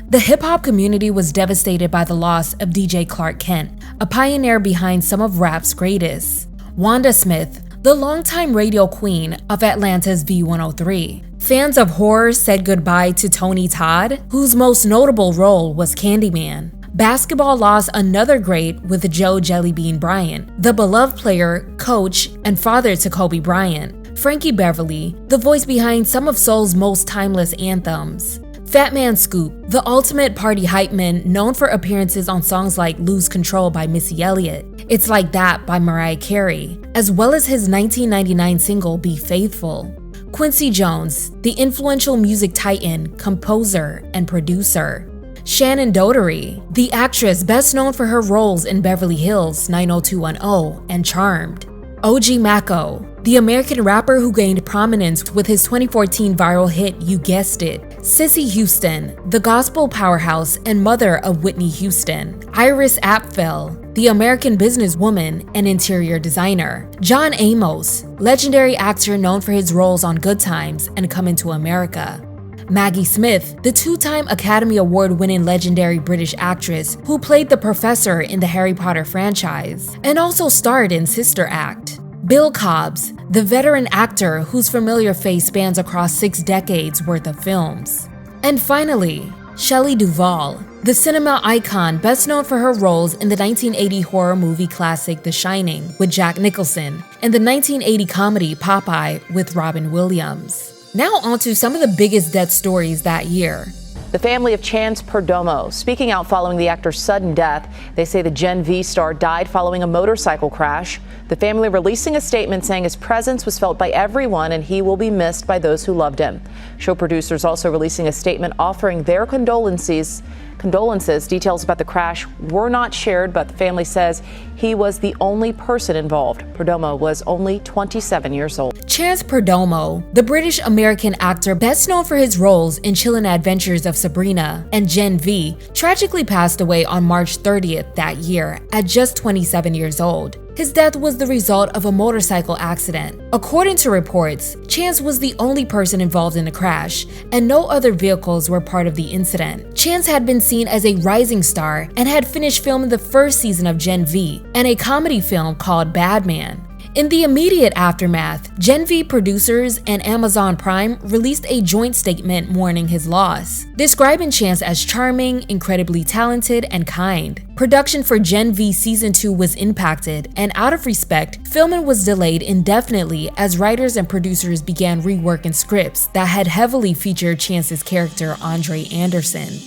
The hip-hop community was devastated by the loss of DJ Clark Kent, a pioneer behind some of rap's greatest. Wanda Smith, the longtime radio queen of Atlanta's V103. Fans of horror said goodbye to Tony Todd, whose most notable role was Candyman. Basketball lost another great with Joe Jellybean Bryant, the beloved player, coach, and father to Kobe Bryant. Frankie Beverly, the voice behind some of soul's most timeless anthems. Fat Man Scoop, the ultimate party hype man known for appearances on songs like Lose Control by Missy Elliott, It's Like That by Mariah Carey, as well as his 1999 single Be Faithful. Quincy Jones, the influential music titan, composer, and producer. Shannon Doherty, the actress best known for her roles in Beverly Hills 90210 and Charmed. OG Mako, the American rapper who gained prominence with his 2014 viral hit You Guessed It. Cissy Houston, the gospel powerhouse and mother of Whitney Houston. Iris Apfel, the American businesswoman and interior designer. John Amos, legendary actor known for his roles on Good Times and Coming to America. Maggie Smith, the 2-time Academy Award-winning legendary British actress who played the professor in the Harry Potter franchise and also starred in Sister Act. Bill Cobbs, the veteran actor whose familiar face spans across 6 decades worth of films. And finally, Shelley Duvall, the cinema icon best known for her roles in the 1980 horror movie classic The Shining with Jack Nicholson and the 1980 comedy Popeye with Robin Williams. Now on to some of the biggest death stories that year. The family of Chance Perdomo speaking out following the actor's sudden death. They say the Gen V star died following a motorcycle crash. The family releasing a statement saying his presence was felt by everyone and he will be missed by those who loved him. Show producers also releasing a statement offering their condolences. Details about the crash were not shared, but the family says he was the only person involved. Perdomo was only 27 years old. Chance Perdomo, the British-American actor best known for his roles in Chilling Adventures of Sabrina and Gen V, tragically passed away on March 30th that year at just 27 years old. His death was the result of a motorcycle accident. According to reports, Chance was the only person involved in the crash, and no other vehicles were part of the incident. Chance had been seen as a rising star and had finished filming the first season of Gen V and a comedy film called Bad Man. In the immediate aftermath, Gen V producers and Amazon Prime released a joint statement mourning his loss, describing Chance as charming, incredibly talented, and kind. Production for Gen V Season 2 was impacted, and out of respect, filming was delayed indefinitely as writers and producers began reworking scripts that had heavily featured Chance's character Andre Anderson.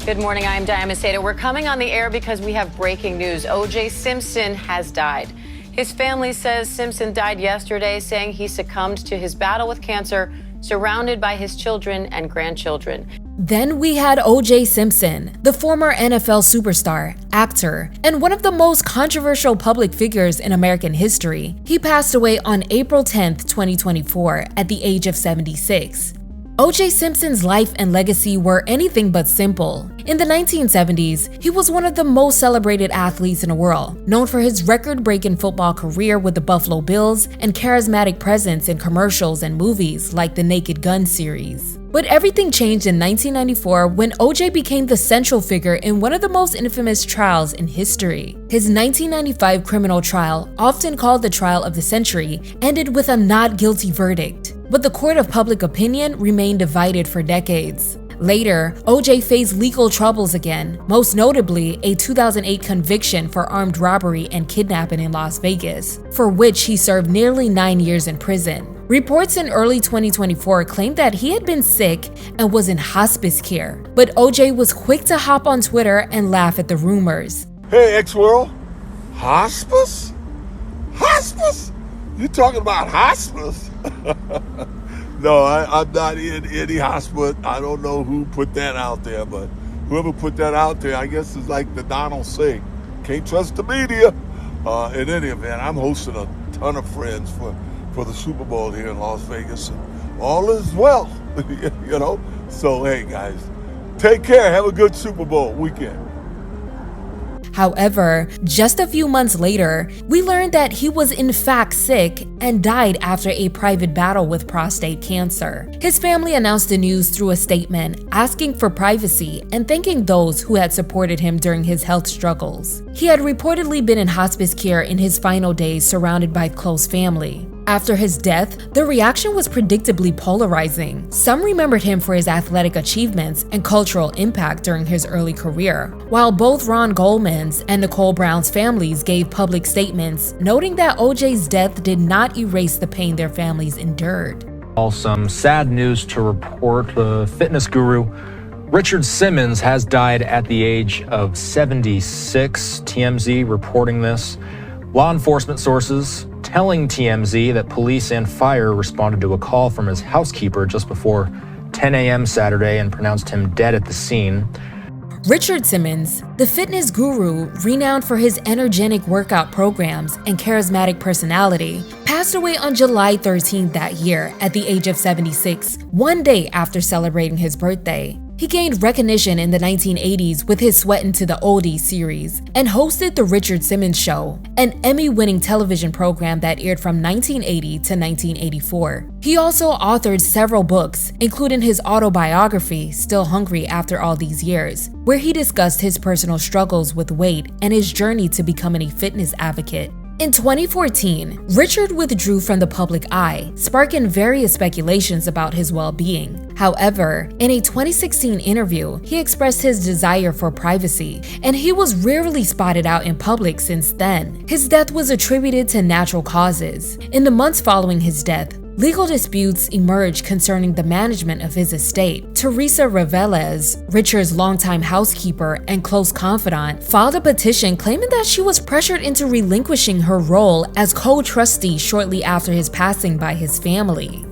Good morning, I'm Diana Macedo. We're coming on the air because we have breaking news. O.J. Simpson has died. His family says Simpson died yesterday, saying he succumbed to his battle with cancer, surrounded by his children and grandchildren. Then we had O.J. Simpson, the former NFL superstar, actor, and one of the most controversial public figures in American history. He passed away on April 10, 2024, at the age of 76. O.J. Simpson's life and legacy were anything but simple. In the 1970s, he was one of the most celebrated athletes in the world, known for his record-breaking football career with the Buffalo Bills and charismatic presence in commercials and movies like the Naked Gun series. But everything changed in 1994 when O.J. became the central figure in one of the most infamous trials in history. His 1995 criminal trial, often called the trial of the century, ended with a not guilty verdict. But the court of public opinion remained divided for decades. Later, O.J. faced legal troubles again, most notably a 2008 conviction for armed robbery and kidnapping in Las Vegas, for which he served nearly 9 years in prison. Reports in early 2024 claimed that he had been sick and was in hospice care, but O.J. was quick to hop on Twitter and laugh at the rumors. Hey, X-World, hospice? Hospice? You talking about hospice? No, I'm not in any hospital. I don't know who put that out there, but whoever put that out there, I guess is like the Donald saying, can't trust the media. In any event, I'm hosting a ton of friends for the Super Bowl here in Las Vegas, and all is well, you know? So, hey, guys, take care. Have a good Super Bowl weekend. However, just a few months later, we learned that he was in fact sick and died after a private battle with prostate cancer. His family announced the news through a statement, asking for privacy and thanking those who had supported him during his health struggles. He had reportedly been in hospice care in his final days, surrounded by close family. After his death, the reaction was predictably polarizing. Some remembered him for his athletic achievements and cultural impact during his early career, while both Ron Goldman's and Nicole Brown's families gave public statements noting that O.J.'s death did not erase the pain their families endured. Some sad news to report. The fitness guru Richard Simmons has died at the age of 76. TMZ reporting this. Law enforcement sources telling TMZ that police and fire responded to a call from his housekeeper just before 10 a.m. Saturday and pronounced him dead at the scene. Richard Simmons, the fitness guru renowned for his energetic workout programs and charismatic personality, passed away on July 13th that year at the age of 76, one day after celebrating his birthday. He gained recognition in the 1980s with his Sweatin' to the Oldies series and hosted The Richard Simmons Show, an Emmy-winning television program that aired from 1980 to 1984. He also authored several books, including his autobiography, Still Hungry After All These Years, where he discussed his personal struggles with weight and his journey to becoming a fitness advocate. In 2014, Richard withdrew from the public eye, sparking various speculations about his well-being. However, in a 2016 interview, he expressed his desire for privacy, and he was rarely spotted out in public since then. His death was attributed to natural causes. In the months following his death, legal disputes emerged concerning the management of his estate. Teresa Reveles, Richard's longtime housekeeper and close confidant, filed a petition claiming that she was pressured into relinquishing her role as co-trustee shortly after his passing by his family.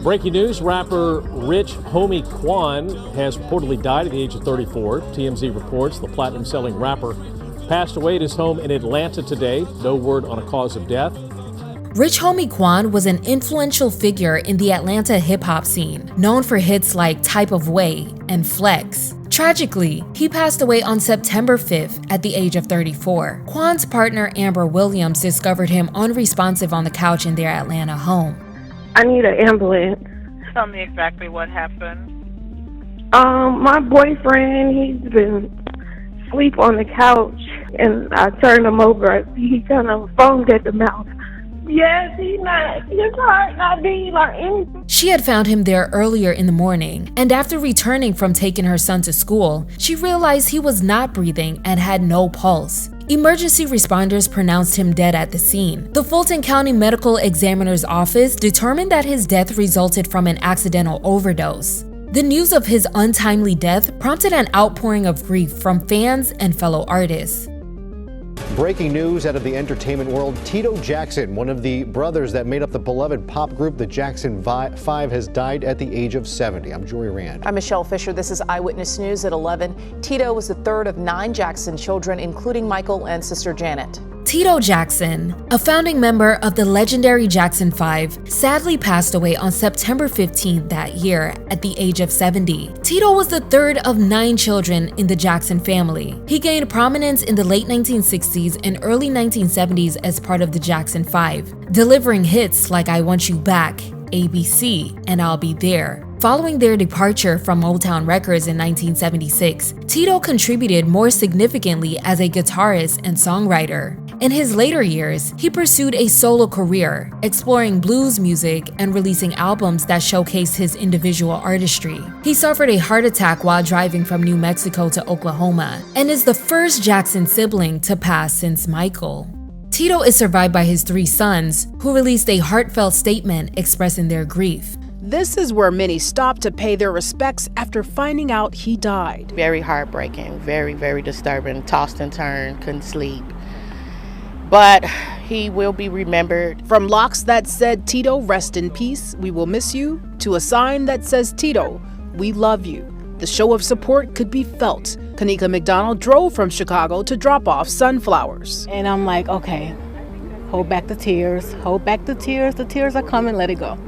Breaking news, rapper Rich Homie Quan has reportedly died at the age of 34. TMZ reports the platinum-selling rapper passed away at his home in Atlanta today. No word on a cause of death. Rich Homie Quan was an influential figure in the Atlanta hip-hop scene, known for hits like Type of Way and Flex. Tragically, he passed away on September 5th at the age of 34. Quan's partner Amber Williams discovered him unresponsive on the couch in their Atlanta home. I need an ambulance. Tell me exactly what happened. My boyfriend, he's been asleep on the couch, and I turned him over. He kind of foamed at the mouth. Yes, his heart not beating or anything. She had found him there earlier in the morning, and after returning from taking her son to school, she realized he was not breathing and had no pulse. Emergency responders pronounced him dead at the scene. The Fulton County Medical Examiner's Office determined that his death resulted from an accidental overdose. The news of his untimely death prompted an outpouring of grief from fans and fellow artists. Breaking news out of the entertainment world. Tito Jackson, one of the brothers that made up the beloved pop group the Jackson 5, has died at the age of 70. I'm Jory Rand. I'm Michelle Fisher. This is Eyewitness News at 11. Tito was the third of 9 Jackson children, including Michael and sister Janet. Tito Jackson, a founding member of the legendary Jackson 5, sadly passed away on September 15th that year at the age of 70. Tito was the third of 9 children in the Jackson family. He gained prominence in the late 1960s and early 1970s as part of the Jackson 5, delivering hits like I Want You Back, ABC, and I'll Be There. Following their departure from Motown Records in 1976, Tito contributed more significantly as a guitarist and songwriter. In his later years, he pursued a solo career, exploring blues music and releasing albums that showcased his individual artistry. He suffered a heart attack while driving from New Mexico to Oklahoma, and is the first Jackson sibling to pass since Michael. Tito is survived by his 3 sons, who released a heartfelt statement expressing their grief. This is where many stopped to pay their respects after finding out he died. Very heartbreaking, very, very disturbing, tossed and turned, couldn't sleep. But he will be remembered. From locks that said, Tito, rest in peace, we will miss you, to a sign that says, Tito, we love you. The show of support could be felt. Kanika McDonald drove from Chicago to drop off sunflowers. And I'm like, okay, hold back the tears, the tears are coming, let it go.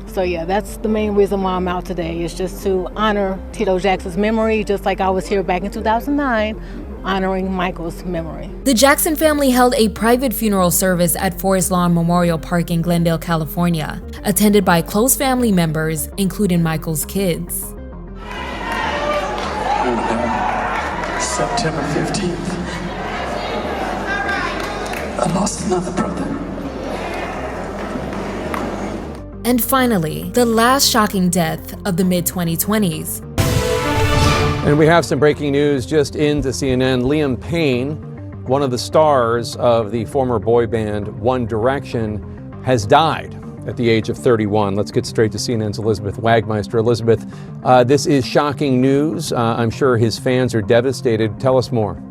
So yeah, that's the main reason why I'm out today, is just to honor Tito Jackson's memory, just like I was here back in 2009, honoring Michael's memory. The Jackson family held a private funeral service at Forest Lawn Memorial Park in Glendale, California, attended by close family members, including Michael's kids. September 15th, I lost another brother. And finally, the last shocking death of the mid-2020s. And we have some breaking news just into CNN. Liam Payne, one of the stars of the former boy band One Direction, has died at the age of 31. Let's get straight to CNN's Elizabeth Wagmeister. Elizabeth, this is shocking news. I'm sure his fans are devastated. Tell us more.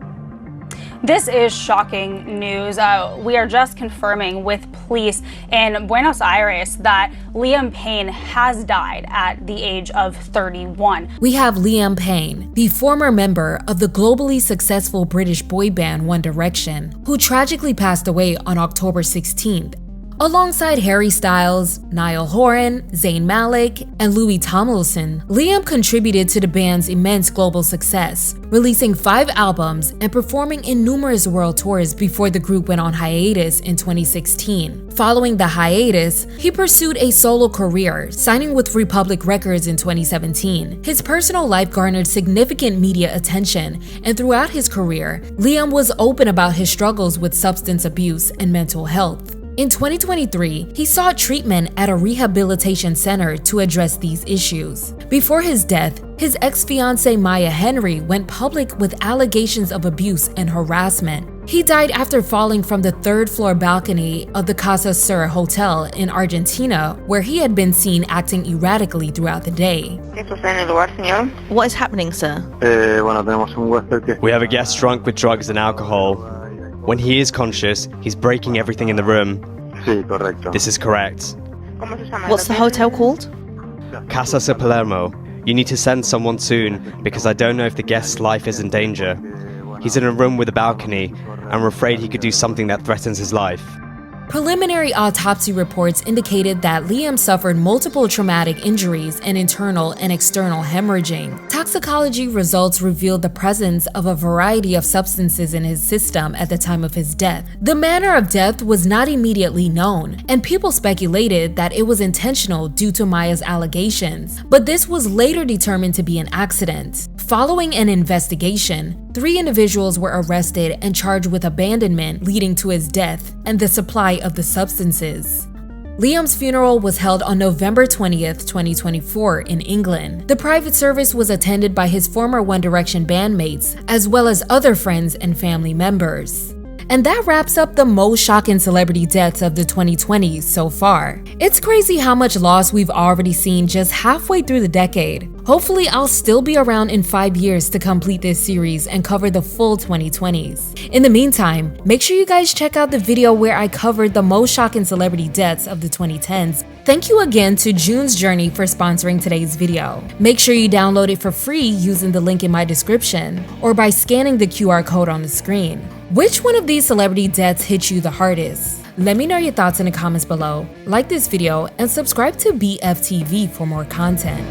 This is shocking news. We are just confirming with police in Buenos Aires that Liam Payne has died at the age of 31. We have Liam Payne, the former member of the globally successful British boy band One Direction, who tragically passed away on October 16th. Alongside Harry Styles, Niall Horan, Zayn Malik, and Louis Tomlinson, Liam contributed to the band's immense global success, releasing 5 albums and performing in numerous world tours before the group went on hiatus in 2016. Following the hiatus, he pursued a solo career, signing with Republic Records in 2017. His personal life garnered significant media attention, and throughout his career, Liam was open about his struggles with substance abuse and mental health. In 2023, he sought treatment at a rehabilitation center to address these issues. Before his death, his ex-fiancée Maya Henry went public with allegations of abuse and harassment. He died after falling from the 3rd-floor balcony of the Casa Sur Hotel in Argentina, where he had been seen acting erratically throughout the day. What is happening, sir? We have a guest drunk with drugs and alcohol. When he is conscious, he's breaking everything in the room. This is correct. What's the hotel called? Casa Sur Palermo. You need to send someone soon, because I don't know if the guest's life is in danger. He's in a room with a balcony, and we're afraid he could do something that threatens his life. Preliminary autopsy reports indicated that Liam suffered multiple traumatic injuries and internal and external hemorrhaging. Toxicology results revealed the presence of a variety of substances in his system at the time of his death. The manner of death was not immediately known, and people speculated that it was intentional due to Maya's allegations, but this was later determined to be an accident. Following an investigation, 3 individuals were arrested and charged with abandonment leading to his death and the supply of the substances. Liam's funeral was held on November 20th, 2024 in England. The private service was attended by his former One Direction bandmates, as well as other friends and family members. And that wraps up the most shocking celebrity deaths of the 2020s so far. It's crazy how much loss we've already seen just halfway through the decade. Hopefully, I'll still be around in 5 years to complete this series and cover the full 2020s. In the meantime, make sure you guys check out the video where I covered the most shocking celebrity deaths of the 2010s. Thank you again to June's Journey for sponsoring today's video. Make sure you download it for free using the link in my description or by scanning the QR code on the screen. Which one of these celebrity deaths hit you the hardest? Let me know your thoughts in the comments below. Like this video and subscribe to BFTV for more content.